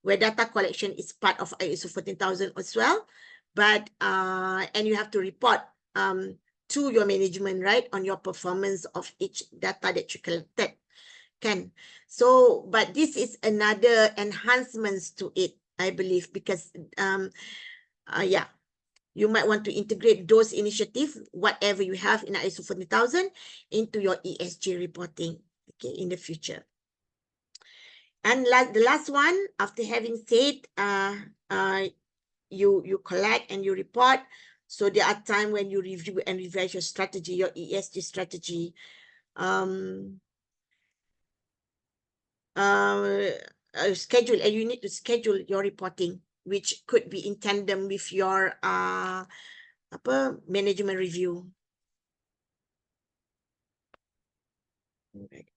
where data collection is part of ISO 14000 as well. But and you have to report to your management, right, on your performance of each data that you collected. Can so, but this is another enhancements to it, I believe, because yeah, you might want to integrate those initiatives, whatever you have in ISO 40000, into your ESG reporting, okay, in the future. And the last one, after having said, you collect and you report. So there are times when you review and revise your strategy, your ESG strategy. Schedule, and you need to schedule your reporting, which could be in tandem with your management review. Right.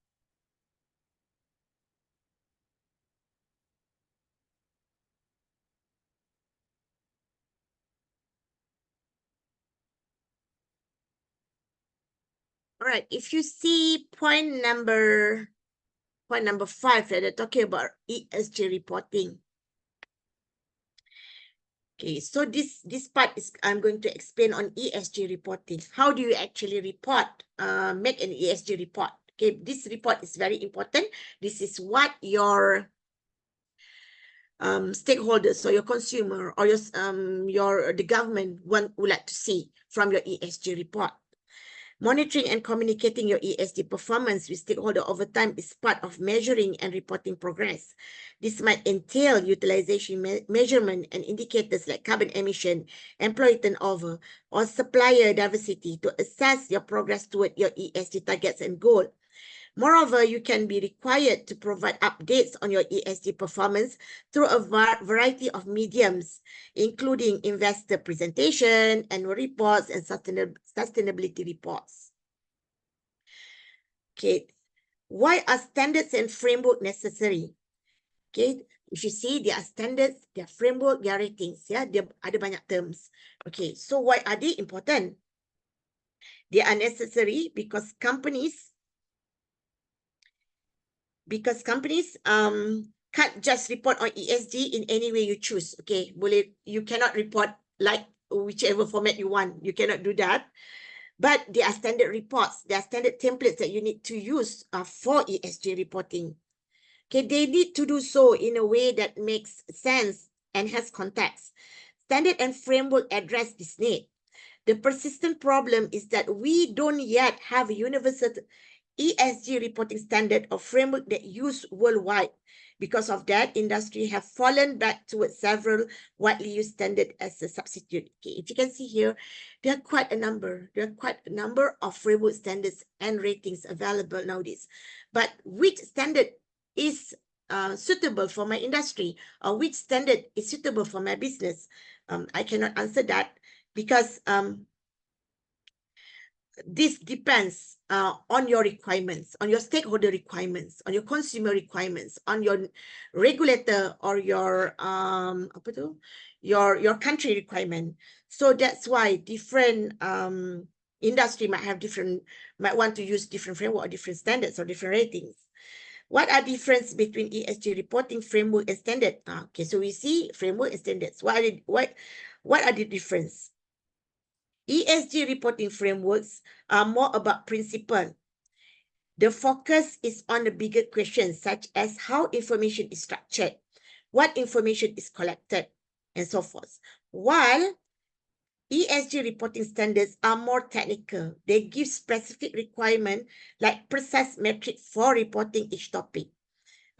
All right, if you see point number 5, they're talking about ESG reporting. Okay, so this part is I'm going to explain on ESG reporting. How do you actually report, make an ESG report? Okay, this report is very important. This is what your stakeholders or your consumer or your the government would like to see from your ESG report. Monitoring and communicating your ESG performance with stakeholders over time is part of measuring and reporting progress. This might entail utilization measurement and indicators like carbon emission, employee turnover, or supplier diversity to assess your progress toward your ESG targets and goals. Moreover, you can be required to provide updates on your ESG performance through a variety of mediums, including investor presentation, annual reports, and sustainability reports. Okay, why are standards and framework necessary? Okay, if you see, there are standards, there are framework, there are ratings. Yeah, there ada banyak terms. Okay, so why are they important? They are necessary because companies can't just report on ESG in any way you choose. Okay, you cannot report like whichever format you want. You cannot do that. But there are standard reports, there are standard templates that you need to use for ESG reporting. Okay, they need to do so in a way that makes sense and has context. Standard and framework address this need. The persistent problem is that we don't yet have a universal ESG reporting standard or framework that used worldwide. Because of that, industry have fallen back towards several widely used standards as a substitute. Okay, if you can see here, there are quite a number. There are quite a number of framework standards and ratings available nowadays. But which standard is suitable for my industry, or which standard is suitable for my business? I cannot answer that because this depends on your requirements, on your stakeholder requirements, on your consumer requirements, on your regulator or your your country requirement. So that's why different industry might want to use different framework or different standards or different ratings. What are difference between ESG reporting framework and standard? Okay, so we see framework and standards. What are the difference? ESG reporting frameworks are more about principle. The focus is on the bigger questions such as how information is structured, what information is collected, and so forth. While ESG reporting standards are more technical. They give specific requirements like precise metrics for reporting each topic.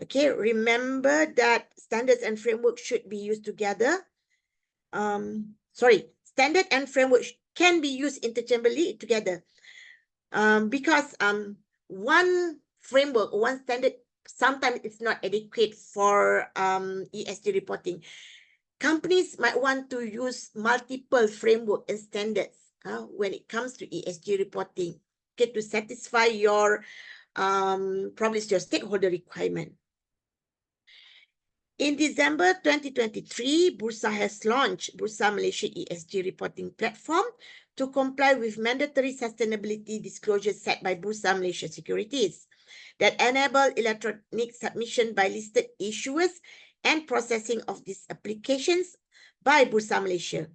Okay, remember that standards and frameworks should be used together. Standard and framework can be used interchangeably together. Because one framework, one standard, sometimes it's not adequate for ESG reporting. Companies might want to use multiple framework and standards when it comes to ESG reporting, okay, to satisfy your probably your stakeholder requirement. In December 2023, Bursa has launched Bursa Malaysia ESG reporting platform to comply with mandatory sustainability disclosures set by Bursa Malaysia Securities that enable electronic submission by listed issuers and processing of these applications by Bursa Malaysia.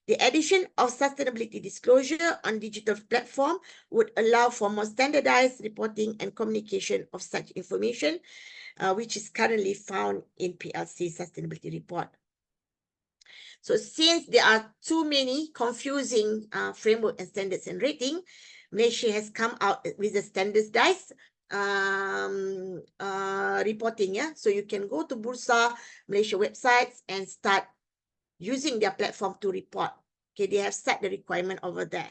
The addition of sustainability disclosure on digital platform would allow for more standardized reporting and communication of such information, which is currently found in PLC sustainability report. So since there are too many confusing framework and standards and rating, Malaysia has come out with a standardized reporting. Yeah, so you can go to Bursa Malaysia websites and start using their platform to report. Okay, they have set the requirement over there.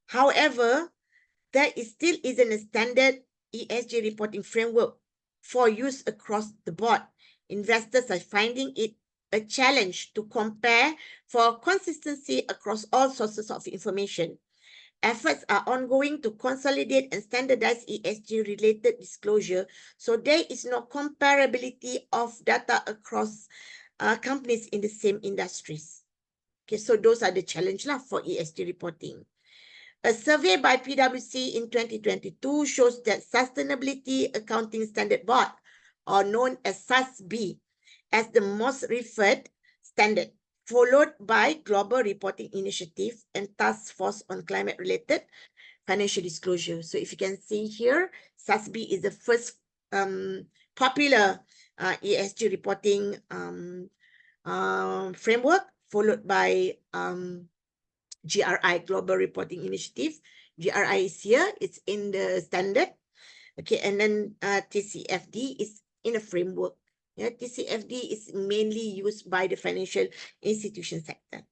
However, there still isn't a standard ESG reporting framework for use across the board. Investors are finding it a challenge to compare for consistency across all sources of information. Efforts are ongoing to consolidate and standardize ESG-related disclosure, so there is no comparability of data across companies in the same industries. Okay, so those are the challenges for ESG reporting. A survey by PwC in 2022 shows that Sustainability Accounting Standard Board, or known as SASB, as the most referred standard, followed by Global Reporting Initiative and Task Force on Climate-Related Financial Disclosure. So if you can see here, SASB is the first popular ESG reporting framework, followed by GRI, Global Reporting Initiative. GRI is here, it's in the standard. Okay, and then TCFD is in a framework. Yeah, TCFD is mainly used by the financial institution sector.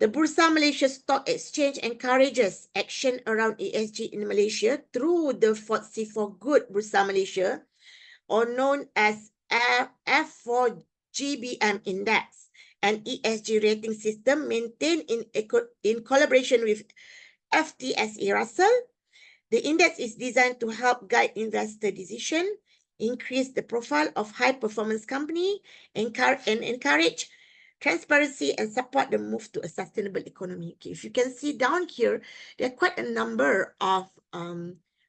The Bursa Malaysia Stock Exchange encourages action around ESG in Malaysia through the FTSE4Good Bursa Malaysia, or known as F4GBM Index, an ESG rating system maintained in collaboration with FTSE Russell. The index is designed to help guide investor decision, increase the profile of high-performance company, and encourage transparency and support the move to a sustainable economy. Okay, if you can see down here, there are quite a number of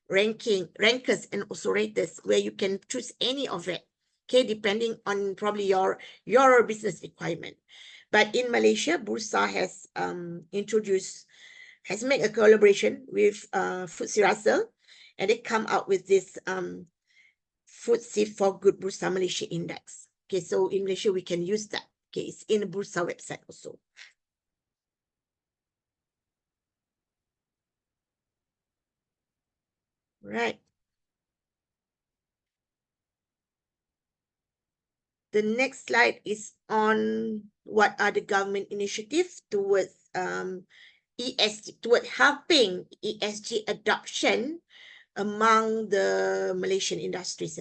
rankers and also raters where you can choose any of it, okay, depending on probably your business requirement. But in Malaysia, Bursa has made a collaboration with FTSE Russell, and they come out with this FTSE4Good Bursa Malaysia Index. Okay, so in Malaysia, we can use that. Okay, it's in the Bursa website also. Right. The next slide is on what are the government initiatives towards ESG, toward helping ESG adoption among the Malaysian industries.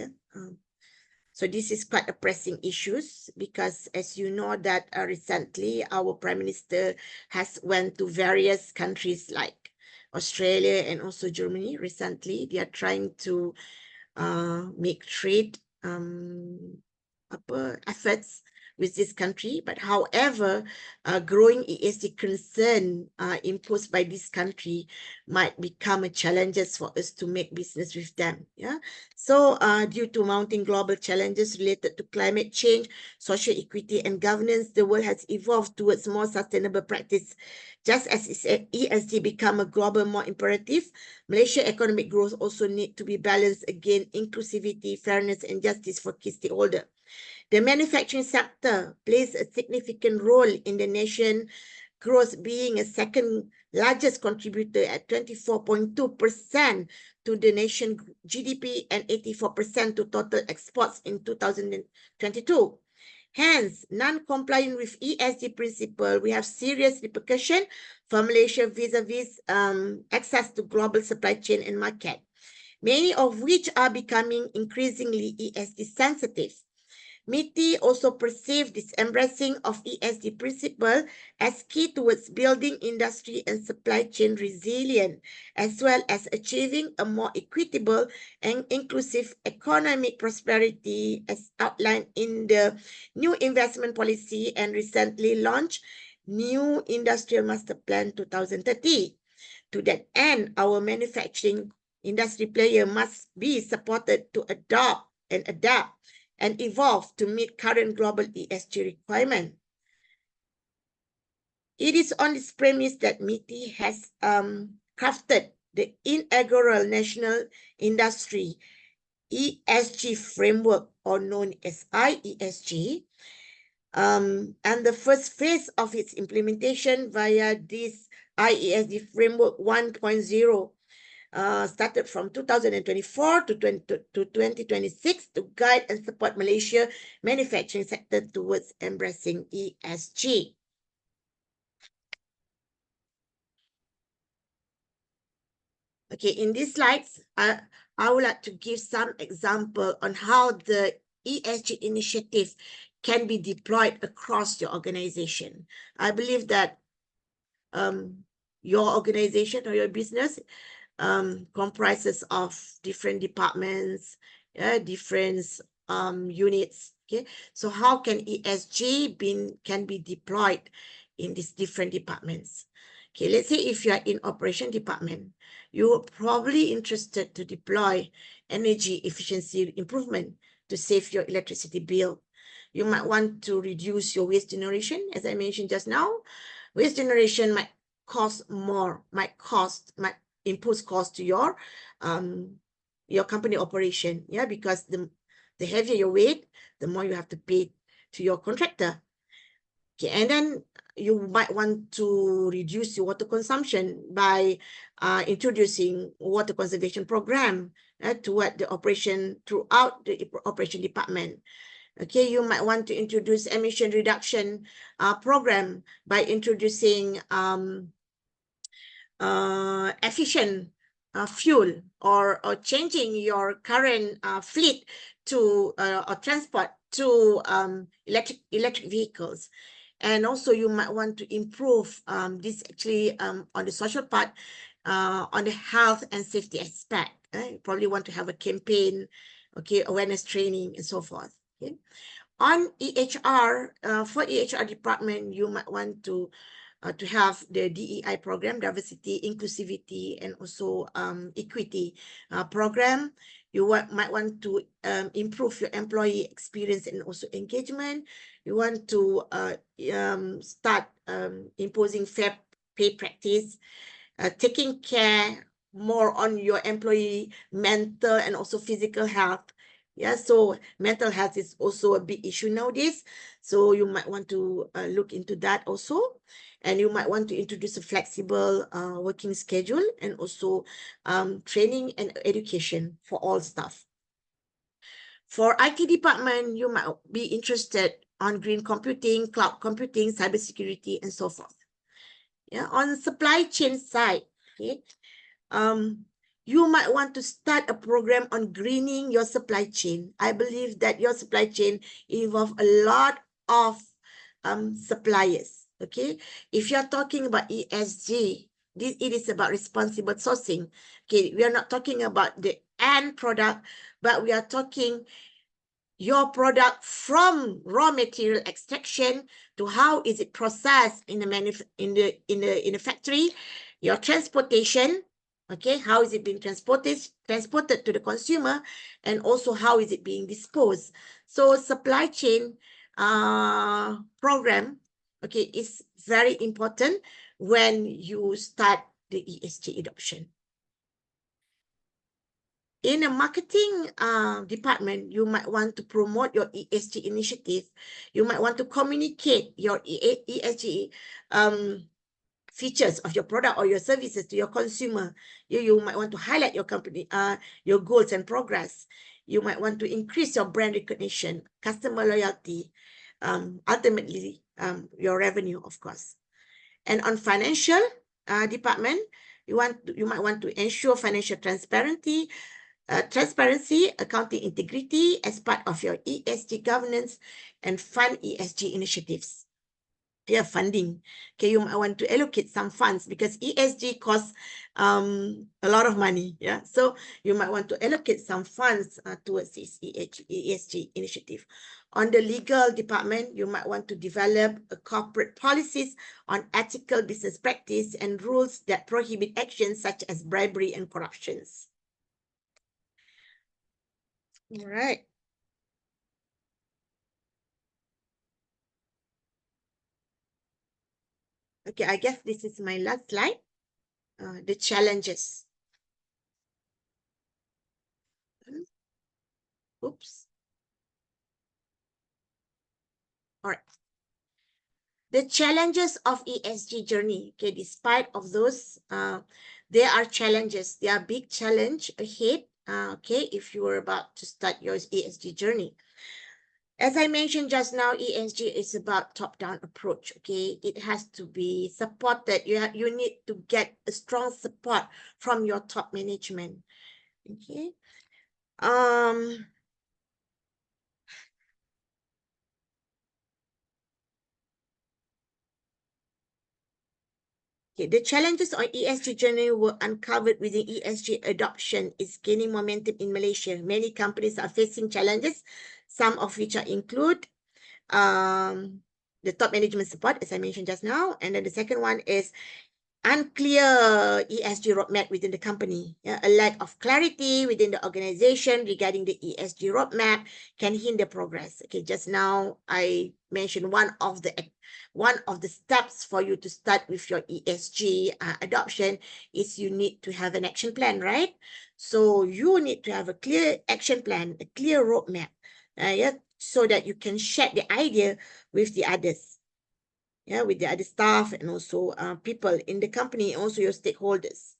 So this is quite a pressing issue because, as you know, that recently our Prime Minister has went to various countries like Australia and also Germany. Recently, they are trying to make trade efforts with this country. But however, growing ESG concern imposed by this country might become a challenge for us to make business with them. Yeah. So due to mounting global challenges related to climate change, social equity, and governance, the world has evolved towards more sustainable practice. Just as ESG become a global more imperative, Malaysia economic growth also need to be balanced against inclusivity, fairness, and justice for key stakeholders. The manufacturing sector plays a significant role in the nation growth, being a second largest contributor at 24.2% to the nation GDP and 84% to total exports in 2022. Hence, non-compliant with ESG principle, we have serious repercussion for Malaysia vis-a-vis access to global supply chain and market, many of which are becoming increasingly ESG sensitive. MITI also perceived this embracing of ESG principle as key towards building industry and supply chain resilience, as well as achieving a more equitable and inclusive economic prosperity as outlined in the new investment policy and recently launched New Industrial Master Plan 2030. To that end, our manufacturing industry player must be supported to adopt and adapt and evolve to meet current global ESG requirements. It is on this premise that MITI has crafted the inaugural National Industry ESG Framework, or known as IESG, and the first phase of its implementation via this IESG Framework 1.0 started from 2024 to 2026 to guide and support Malaysia manufacturing sector towards embracing ESG. Okay, in these slides, I would like to give some example on how the ESG initiative can be deployed across your organization. I believe that your organization or your business comprises of different departments, different units. Okay, so how can ESG can be deployed in these different departments? Okay, let's say if you are in operation department, you're probably interested to deploy energy efficiency improvement to save your electricity bill. You might want to reduce your waste generation, as I mentioned just now. Waste generation might cost more, might impose cost to your company operation, yeah, because the heavier your weight, the more you have to pay to your contractor. Okay, and then you might want to reduce your water consumption by introducing water conservation program throughout the operation department. Okay, you might want to introduce emission reduction program by introducing efficient fuel or changing your current fleet to or transport to electric vehicles. And also you might want to improve this actually on the social part, on the health and safety aspect. You probably want to have a campaign, okay, awareness training and so forth. Okay. On EHR, for EHR department, you might want to have the DEI program, diversity, inclusivity, and also equity program. You might want to improve your employee experience and also engagement. You want to start imposing fair pay practice, taking care more on your employee mental and also physical health. Yeah, so mental health is also a big issue nowadays. So you might want to look into that also. And you might want to introduce a flexible working schedule and also training and education for all staff. For IT department, you might be interested on green computing, cloud computing, cybersecurity, and so forth. Yeah, on supply chain side, okay, you might want to start a program on greening your supply chain. I believe that your supply chain involves a lot of suppliers. Okay, if you're talking about ESG, it is about responsible sourcing. Okay, we are not talking about the end product, but we are talking your product from raw material extraction to how is it processed in the factory, your transportation, okay, how is it being transported to the consumer, and also how is it being disposed. So supply chain program, okay, is very important when you start the ESG adoption. In a marketing department, you might want to promote your ESG initiative. You might want to communicate your ESG features of your product or your services to your consumer. You might want to highlight your company, your goals and progress. You might want to increase your brand recognition, customer loyalty, ultimately your revenue, of course. And on financial department, you might want to ensure financial transparency, accounting integrity as part of your ESG governance, and fund ESG initiatives. Yeah, funding. Okay, you might want to allocate some funds because ESG costs a lot of money. Yeah, so you might want to allocate some funds towards this ESG initiative. On the legal department, you might want to develop corporate policies on ethical business practice and rules that prohibit actions such as bribery and corruptions. All right. Okay, I guess this is my last slide. The challenges. Oops. All right. The challenges of ESG journey. Okay, despite of those, there are challenges. There are big challenge ahead. Okay, if you are about to start your ESG journey. As I mentioned just now, ESG is about top-down approach. Okay, it has to be supported. You need to get a strong support from your top management. Okay. Okay, the challenges on ESG journey were uncovered within ESG adoption is gaining momentum in Malaysia. Many companies are facing challenges, some of which are include the top management support, as I mentioned just now. And then the second one is unclear ESG roadmap within the company. Yeah, a lack of clarity within the organization regarding the ESG roadmap can hinder progress. Okay, just now I mentioned one of the steps for you to start with your ESG adoption is you need to have an action plan, right? So you need to have a clear action plan, a clear roadmap, yeah, so that you can share the idea with the others. Yeah, with the other staff and also people in the company, also your stakeholders.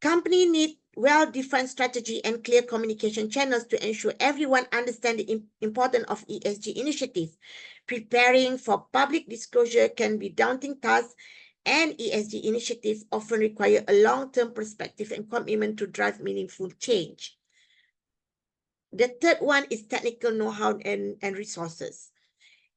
Company need well-defined strategy and clear communication channels to ensure everyone understands the importance of ESG initiatives. Preparing for public disclosure can be daunting task, and ESG initiatives often require a long-term perspective and commitment to drive meaningful change. The third one is technical know-how and resources.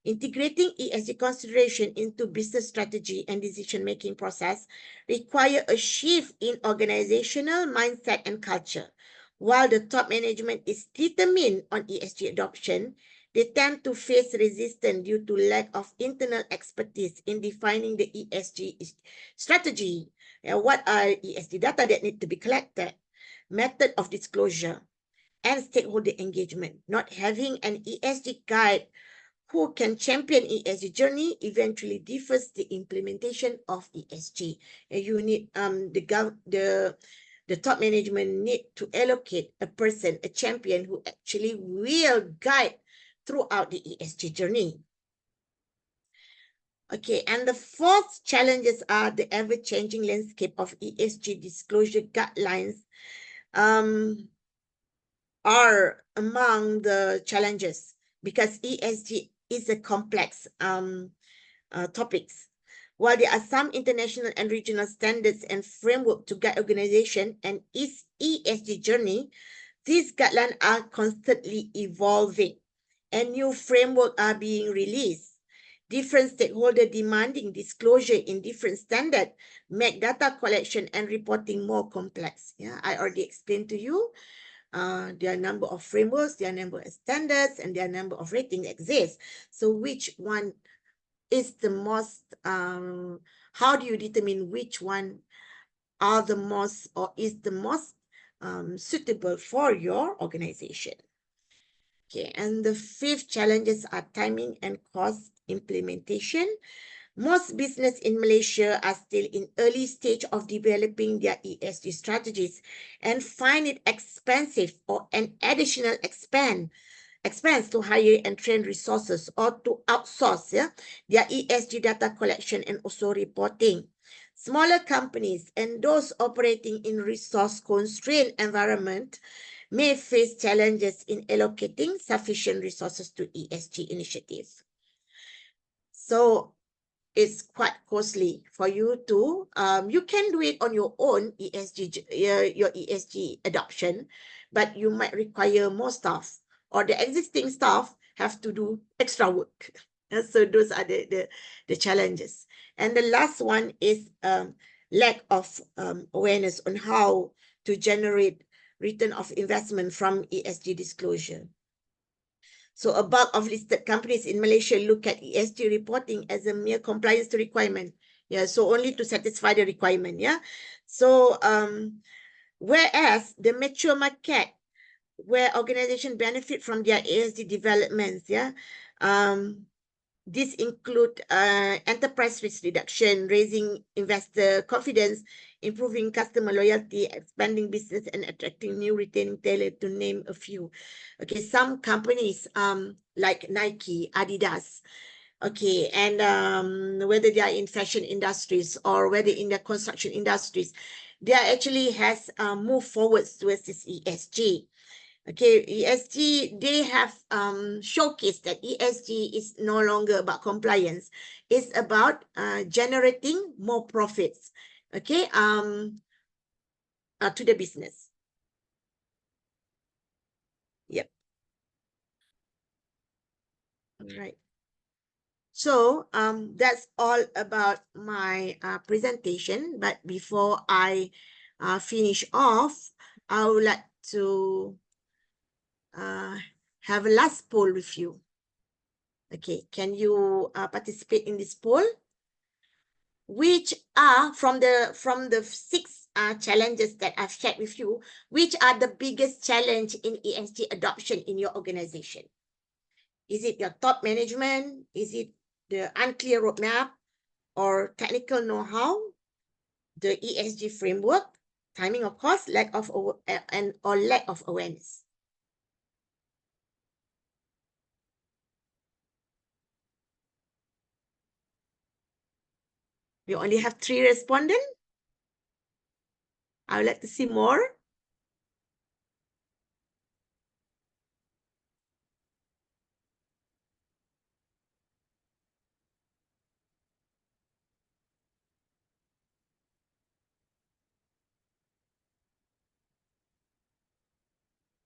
Integrating ESG consideration into business strategy and decision-making process require a shift in organizational mindset and culture. While the top management is determined on ESG adoption, they tend to face resistance due to lack of internal expertise in defining the ESG strategy. What are ESG data that need to be collected? Method of disclosure and stakeholder engagement. Not having an ESG guide who can champion ESG journey eventually differs the implementation of ESG. And you need the top management need to allocate a person, a champion who actually will guide throughout the ESG journey. Okay, and the fourth challenges are the ever-changing landscape of ESG disclosure guidelines are among the challenges because ESG is a complex topics. While there are some international and regional standards and framework to guide organization and its ESG journey, these guidelines are constantly evolving and new frameworks are being released. Different stakeholders demanding disclosure in different standards make data collection and reporting more complex. Yeah, I already explained to you. There are number of frameworks, there are number of standards, and there are number of ratings exist. So which one is the most, how do you determine which one are the most or is the most suitable for your organization? Okay, and the fifth challenges are timing and cost implementation. Most business in Malaysia are still in early stage of developing their ESG strategies and find it expensive or an additional expense to hire and train resources or to outsource their ESG data collection and also reporting. Smaller companies and those operating in resource-constrained environment may face challenges in allocating sufficient resources to ESG initiatives. So it's quite costly for you to, you can do it on your own your ESG adoption, but you might require more staff, or the existing staff have to do extra work. So those are the challenges. And the last one is lack of awareness on how to generate return of investment from ESG disclosure. So a bulk of listed companies in Malaysia look at ESG reporting as a mere compliance to requirement. Yeah, so only to satisfy the requirement. Yeah. So whereas the mature market, where organizations benefit from their ESG developments, yeah, this include enterprise risk reduction, raising investor confidence, improving customer loyalty, expanding business, and attracting new retaining talent, to name a few. Okay, some companies like Nike, Adidas, okay, and whether they are in fashion industries or whether in the construction industries, they actually has moved forward towards this ESG. Okay, ESG, they have showcased that ESG is no longer about compliance. It's about generating more profits, okay, to the business. Yep. All right. So that's all about my presentation. But before I finish off, I would like to have a last poll with you. Okay, can you participate in this poll? Which are from the six challenges that I've shared with you, which are the biggest challenge in ESG adoption in your organization? Is it your top management? Is it the unclear roadmap or technical know-how, the ESG framework, timing of cost, lack of awareness? We only have 3 respondents. I would like to see more.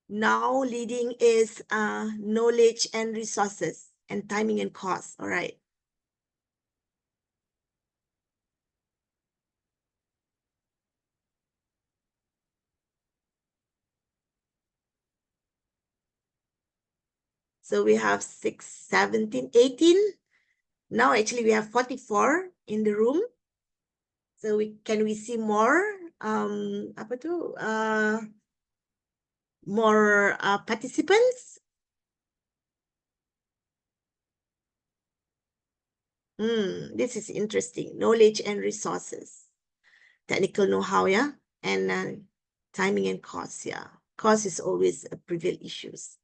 Now leading is knowledge and resources and timing and cost. All right. So we have 6, 17, 18. Now actually we have 44 in the room. So can we see more? More participants? This is interesting. Knowledge and resources, technical know-how, yeah, and timing and cost, yeah. Cost is always a trivial issues.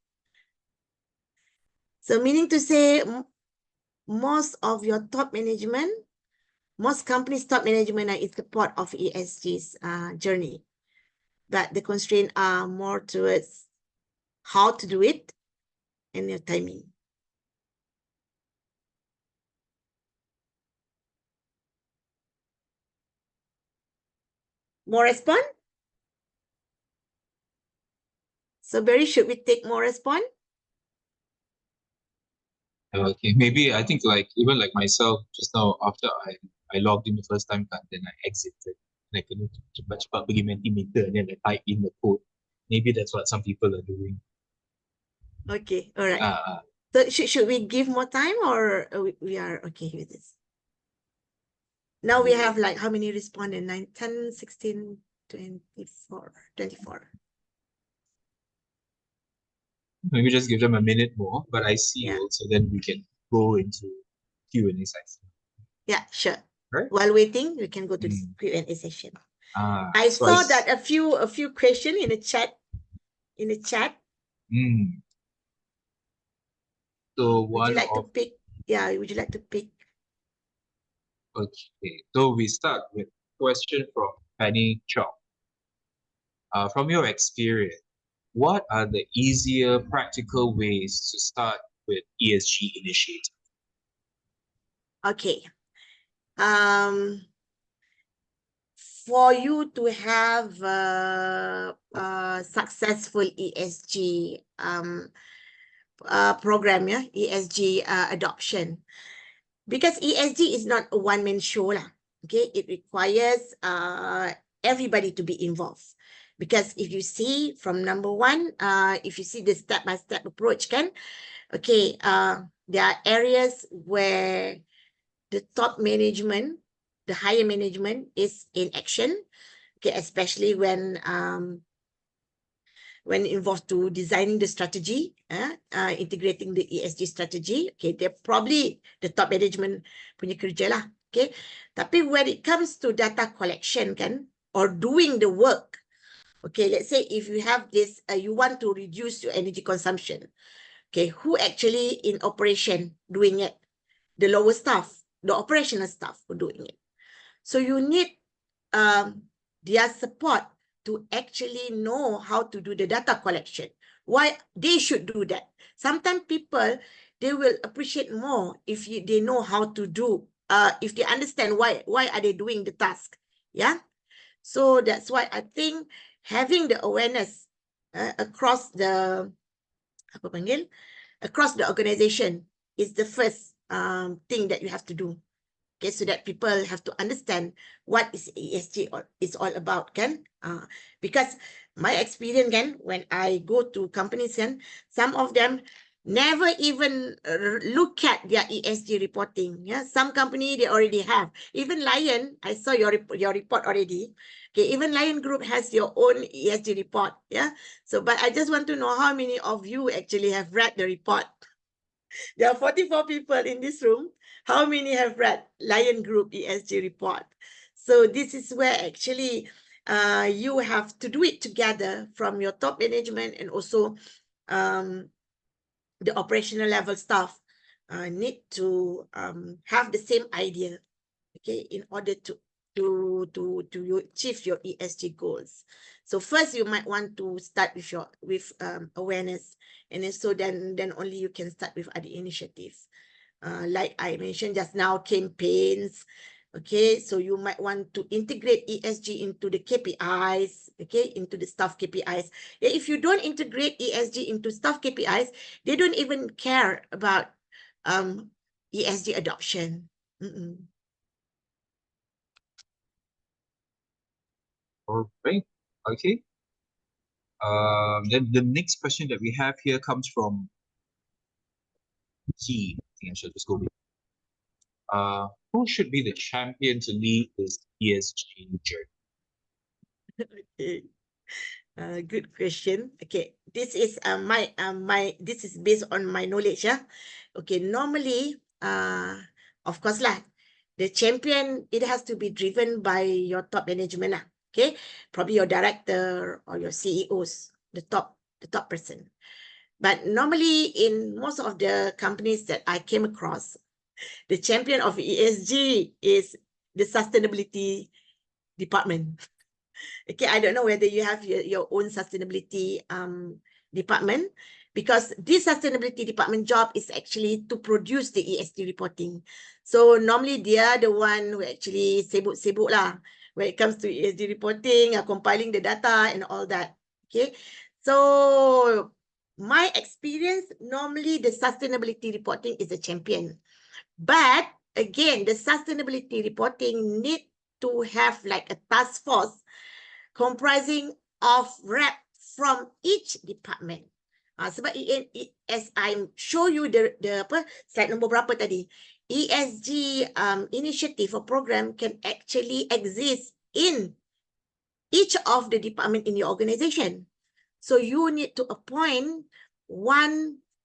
So meaning to say, most of your top management, most companies' top management are in support of ESG's journey, but the constraints are more towards how to do it and your timing. More response? So Barry, should we take more response? Okay, maybe I think like even like myself just now after I logged in the first time kan, then I exited. And I kena cepat-cepat pergi Mentimeter and then I type in the code. maybe that's what some people are doing. Okay, all right. Uh, So should we give more time, or we are okay with this? Now we have like how many respondents? 9, 10, 16, 24, 24. maybe just give them a minute more, but I see Yeah. you, so then we can go into Q&A section. Yeah, sure. Right? While waiting, we can go to the Q&A session. I So saw that a few questions in the chat. So Would one you like to of pick? Yeah, would you like to pick? okay. So we start with question from Penny Chong. From your experience, what are the easier practical ways to start with ESG initiatives? Okay. For you to have a successful ESG program, yeah, ESG adoption, because ESG is not a one-man show lah. Okay, it requires everybody to be involved. Because if you see from number one, if you see the step-by-step approach, can okay, there are areas where the top management, the higher management is in action. Okay, especially when involved to designing the strategy, integrating the ESG strategy. Okay, they're probably the top management punya kerja lah. Okay, tapi when it comes to data collection kan, or doing the work, okay, let's say if you have this, you want to reduce your energy consumption. Okay, who actually in operation doing it? The lower staff, the operational staff who doing it. So you need their support to actually know how to do the data collection. Why they should do that? Sometimes people, they will appreciate more if they know how to do, if they understand why are they doing the task. Yeah. So that's why I think having the awareness across the across the organization is the first thing that you have to do. Okay, so that people have to understand what is ESG is all about, kan? Because my experience, kan, when I go to companies, kan, some of them never even look at their ESG reporting. Yeah, some company they already have. Even Lion, I saw your report already. Okay, even Lion Group has your own ESG report. Yeah, so but I just want to know how many of you actually have read the report. There are 44 people in this room. How many have read Lion Group ESG report? So this is where actually you have to do it together from your top management, and also the operational level staff need to have the same idea, okay, in order to achieve your ESG goals. So first you might want to start with awareness, and then so then only you can start with other initiatives. Like I mentioned just now, campaigns. Okay, so you might want to integrate ESG into the KPIs, okay, into the staff KPIs. If you don't integrate ESG into staff KPIs, they don't even care about ESG adoption. All right. Okay. Then the next question that we have here comes from G. I think I should just go with. Who should be the champion to lead this ESG journey? Okay. Good question. Okay, this is this is based on my knowledge. Yeah. Okay, normally, of course lah, the champion, it has to be driven by your top management lah. Okay, probably your director or your CEOs, the top person. But normally in most of the companies that I came across, the champion of ESG is the sustainability department. Okay, I don't know whether you have your own sustainability department, because this sustainability department job is actually to produce the ESG reporting. So normally they are the one who actually sibuk lah when it comes to ESG reporting, compiling the data and all that. Okay, so my experience, normally the sustainability reporting is a champion. But again, the sustainability reporting need to have like a task force comprising of reps from each department. Sebab as I show you the apa slide nombor berapa tadi, ESG initiative or program can actually exist in each of the department in your organization. So you need to appoint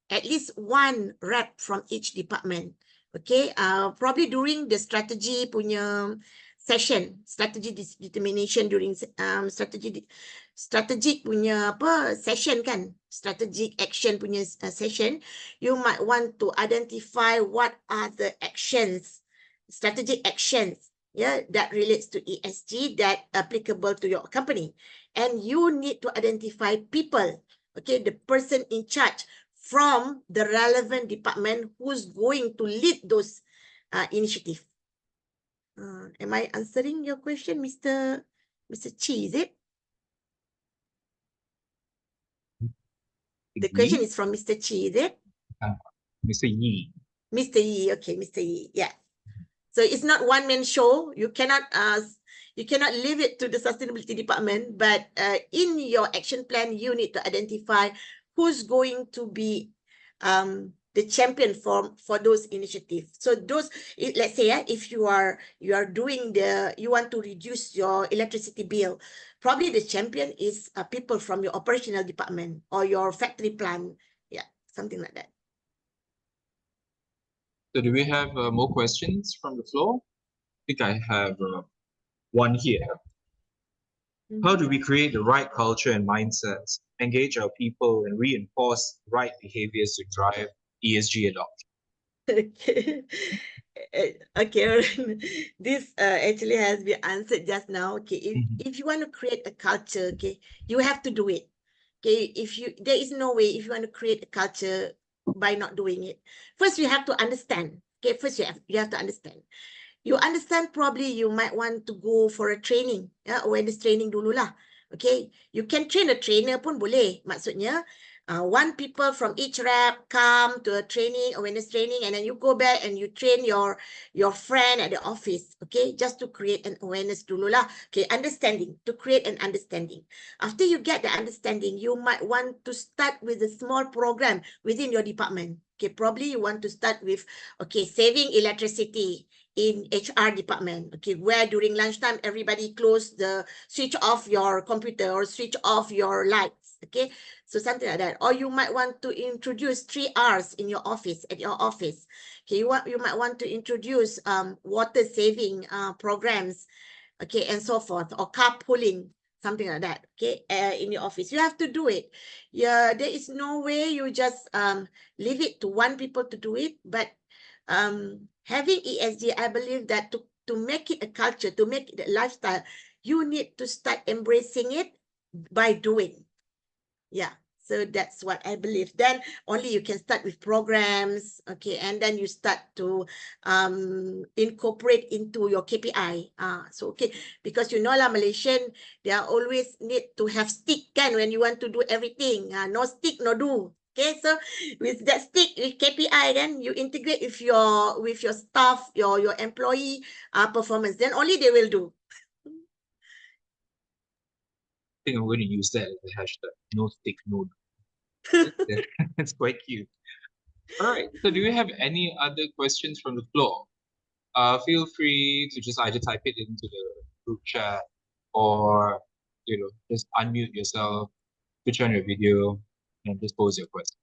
at least one rep from each department. Okay, probably during the strategy punya session, strategy determination during strategic punya apa session kan, strategic action punya session, you might want to identify what are the actions, strategic actions, yeah, that relates to ESG that applicable to your company. And you need to identify people, okay, the person in charge from the relevant department who's going to lead those initiatives. Am I answering your question, Mr. Chi, is it? The question is from Mr. Chi, is it? Mr. Yi. Mr. Yi, okay, Mr. Yi, yeah. So it's not one-man show. You cannot leave it to the sustainability department, but in your action plan, you need to identify who's going to be the champion for those initiatives. So those, let's say, if you are doing you want to reduce your electricity bill, probably the champion is people from your operational department or your factory plant, yeah, something like that. So do we have more questions from the floor? I think I have one here. How do we create the right culture and mindsets, engage our people, and reinforce right behaviors to drive ESG adoption? Okay. Okay, this actually has been answered just now. Okay, if you want to create a culture, okay, you have to do it. Okay, there is no way if you want to create a culture by not doing it. First, you have to understand. Okay, first you have to understand. You understand, probably you might want to go for a training, awareness training dulu lah. Okay, you can train a trainer pun boleh. Maksudnya, one people from each rep come to a training, awareness training, and then you go back and you train your friend at the office. Okay, just to create an awareness dulu lah. Okay, understanding, to create an understanding. After you get the understanding, you might want to start with a small program within your department. Okay, probably you want to start with, okay, saving electricity in HR department, okay, where during lunchtime everybody switch off your computer or switch off your lights, okay, so something like that. Or you might want to introduce 3 R's in your office, at your office. Okay, you might want to introduce water saving programs, okay, and so forth, or carpooling, something like that, okay, in your office. You have to do it. Yeah, there is no way you just leave it to one people to do it, but having ESG, I believe that to make it a culture, to make it a lifestyle, you need to start embracing it by doing. Yeah, so that's what I believe. Then only you can start with programs, okay, and then you start to incorporate into your KPI. So okay, because you know lah, Malaysian, they are always need to have stick kan when you want to do everything. No stick, no do. Okay, so with that stick, with KPI, then you integrate with your staff, your employee performance. Then only they will do. I think I'm going to use that as a hashtag. No stick, no do. That's quite cute. All right. So do you have any other questions from the floor? Feel free to just either type it into the group chat or, just unmute yourself, switch on your video, and just pose your question.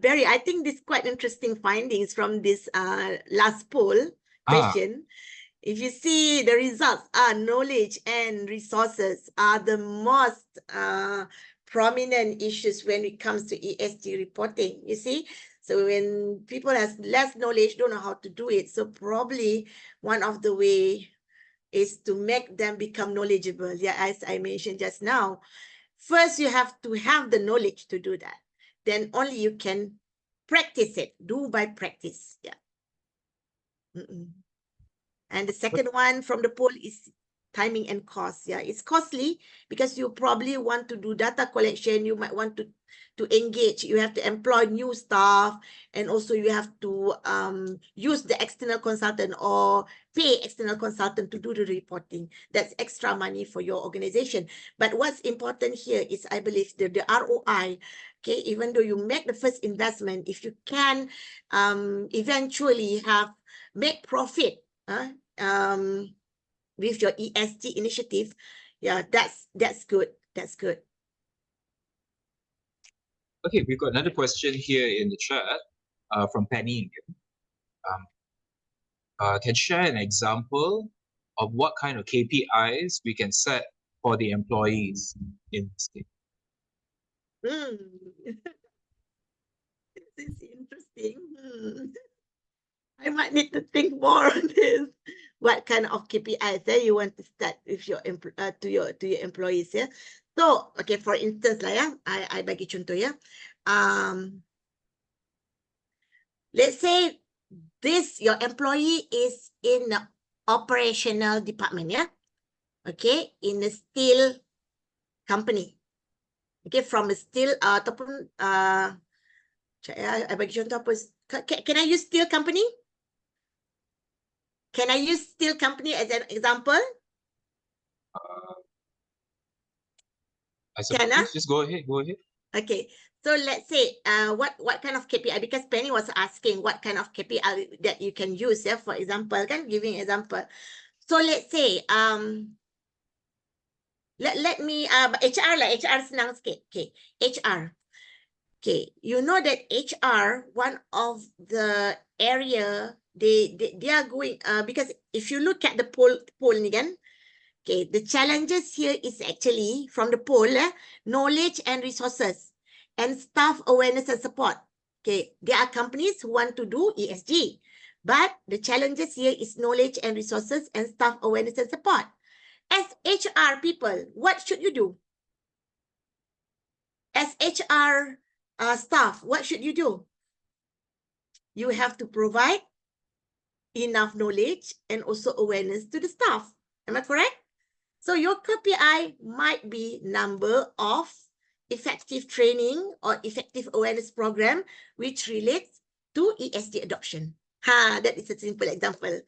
Barry, I think this quite interesting findings from this last poll question. If you see the results, knowledge and resources are the most prominent issues when it comes to ESG reporting, you see. So when people have less knowledge, don't know how to do it. So probably one of the way is to make them become knowledgeable. Yeah, as I mentioned just now. First, you have to have the knowledge to do that. Then only you can practice it, do by practice. Yeah. And the second one from the poll is timing and cost. Yeah, it's costly because you probably want to do data collection. You might want to engage. You have to employ new staff, and also you have to use the external consultant or pay external consultant to do the reporting. That's extra money for your organization. But what's important here is, I believe, the ROI. Okay, even though you make the first investment, if you can eventually make profit with your ESG initiative, yeah, that's good. That's good. Okay, we've got another question here in the chat from Penny again. Can share an example of what kind of KPIs we can set for the employees in this case? This is interesting. I might need to think more on this. What kind of KPIs you want to start with your to your employees? Yeah. So okay, for instance lah ya, I bagi contoh ya. Let's say your employee is in the operational department, yeah. Okay, in a steel company. Okay, from a steel ataupun I bagi contoh apa? Can I use steel company? Can I use steel company as an example? I suppose, just go ahead, Okay, so let's say what kind of KPI, because Penny was asking what kind of KPI that you can use, yeah, for example, kan, giving example. So let's say let me HR lah, HR senang sikit. Okay, HR. Okay, you know that HR, one of the area they are going because if you look at the poll ni kan, okay, the challenges here is actually from the poll, knowledge and resources and staff awareness and support. Okay, there are companies who want to do ESG, but the challenges here is knowledge and resources and staff awareness and support. As HR people, what should you do? As HR staff, what should you do? You have to provide enough knowledge and also awareness to the staff. Am I correct? So your KPI might be number of effective training or effective awareness program which relates to ESG adoption. That is a simple example.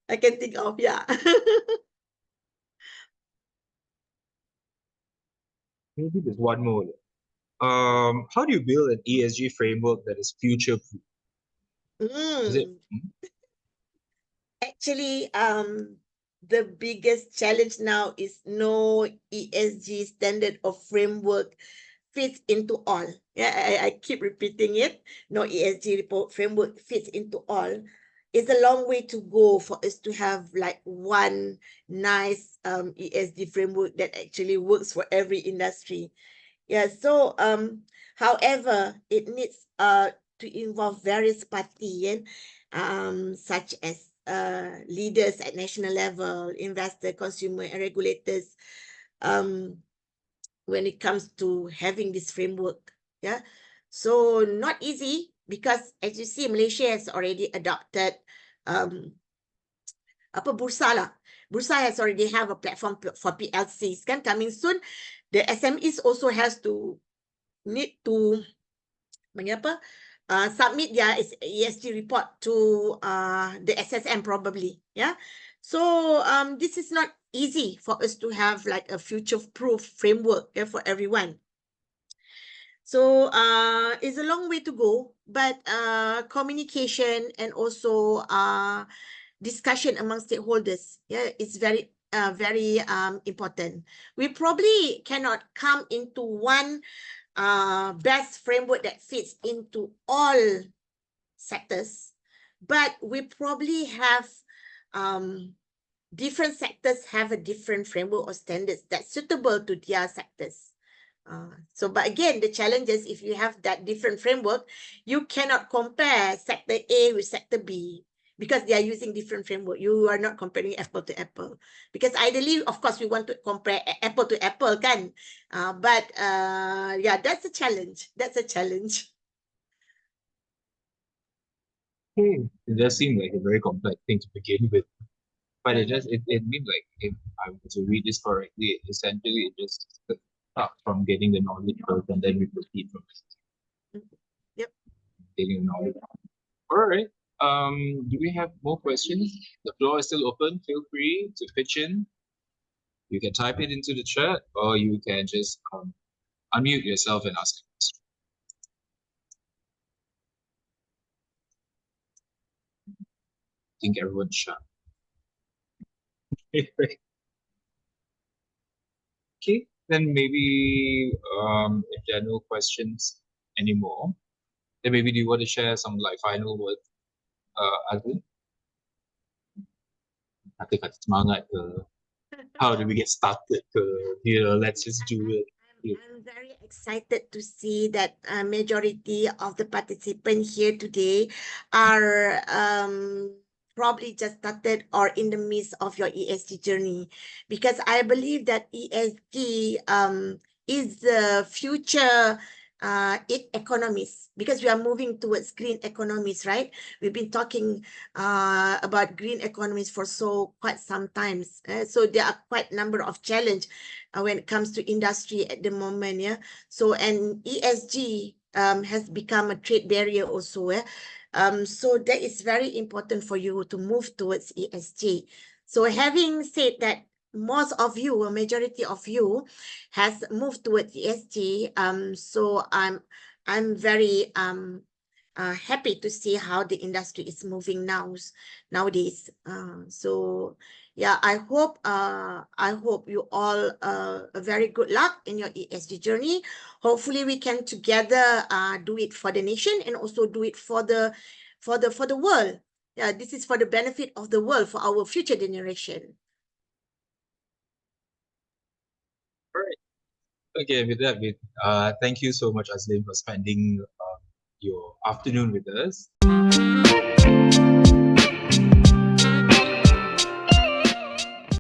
I can think of, yeah. Maybe there's one more. How do you build an ESG framework that is future-proof? Actually, the biggest challenge now is no ESG standard or framework fits into all. Yeah, I keep repeating it. No ESG report framework fits into all. It's a long way to go for us to have like one nice ESG framework that actually works for every industry. Yeah, so however, it needs to involve various parties, such as leaders at national level, investor, consumer, and regulators, when it comes to having this framework. Yeah, so not easy because, as you see, Malaysia has already adopted bursa lah. Bursa has already have a platform for PLCs kan coming soon. The SMEs also has to need to submit their ESG report to the SSM probably. Yeah. So this is not easy for us to have like a future-proof framework, yeah, for everyone. So it's a long way to go, but communication and also discussion among stakeholders, yeah, it's very important. We probably cannot come into one best framework that fits into all sectors, but we probably have different sectors have a different framework or standards that's suitable to their sectors. So, but again, the challenge is if you have that different framework, you cannot compare sector A with sector B because they are using different framework. You are not comparing apple to apple. Because ideally, of course, we want to compare apple to apple, kan? But yeah, that's a challenge. That's a challenge. It does seem like a very complex thing to begin with. But it means like if I were to read this correctly, essentially it just starts from getting the knowledge first and then we proceed from Yep. getting the knowledge. All right. Do we have more questions? The floor is still open. Feel free to pitch in. You can type it into the chat or you can just unmute yourself and ask a question. I think everyone's shut. Okay, then maybe if there are no questions anymore, then maybe do you want to share some like final words, Azli? Kata-kata semangat ke? How do we get started ke? Let's just do it. I'm very excited to see that majority of the participants here today are probably just started or in the midst of your ESG journey, because I believe that ESG is the future economies, because we are moving towards green economies, right? We've been talking about green economies for quite some times. So there are quite a number of challenges when it comes to industry at the moment, yeah. So and ESG has become a trade barrier also, yeah. So that is very important for you to move towards ESG. So having said that, most of you, a majority of you, has moved towards ESG. So I'm very happy to see how the industry is moving nowadays. So yeah, I hope you all a very good luck in your ESG journey. Hopefully we can together do it for the nation and also do it for the world. Yeah, this is for the benefit of the world, for our future generation. All right. Okay, with that, thank you so much, Azlim, for spending your afternoon with us.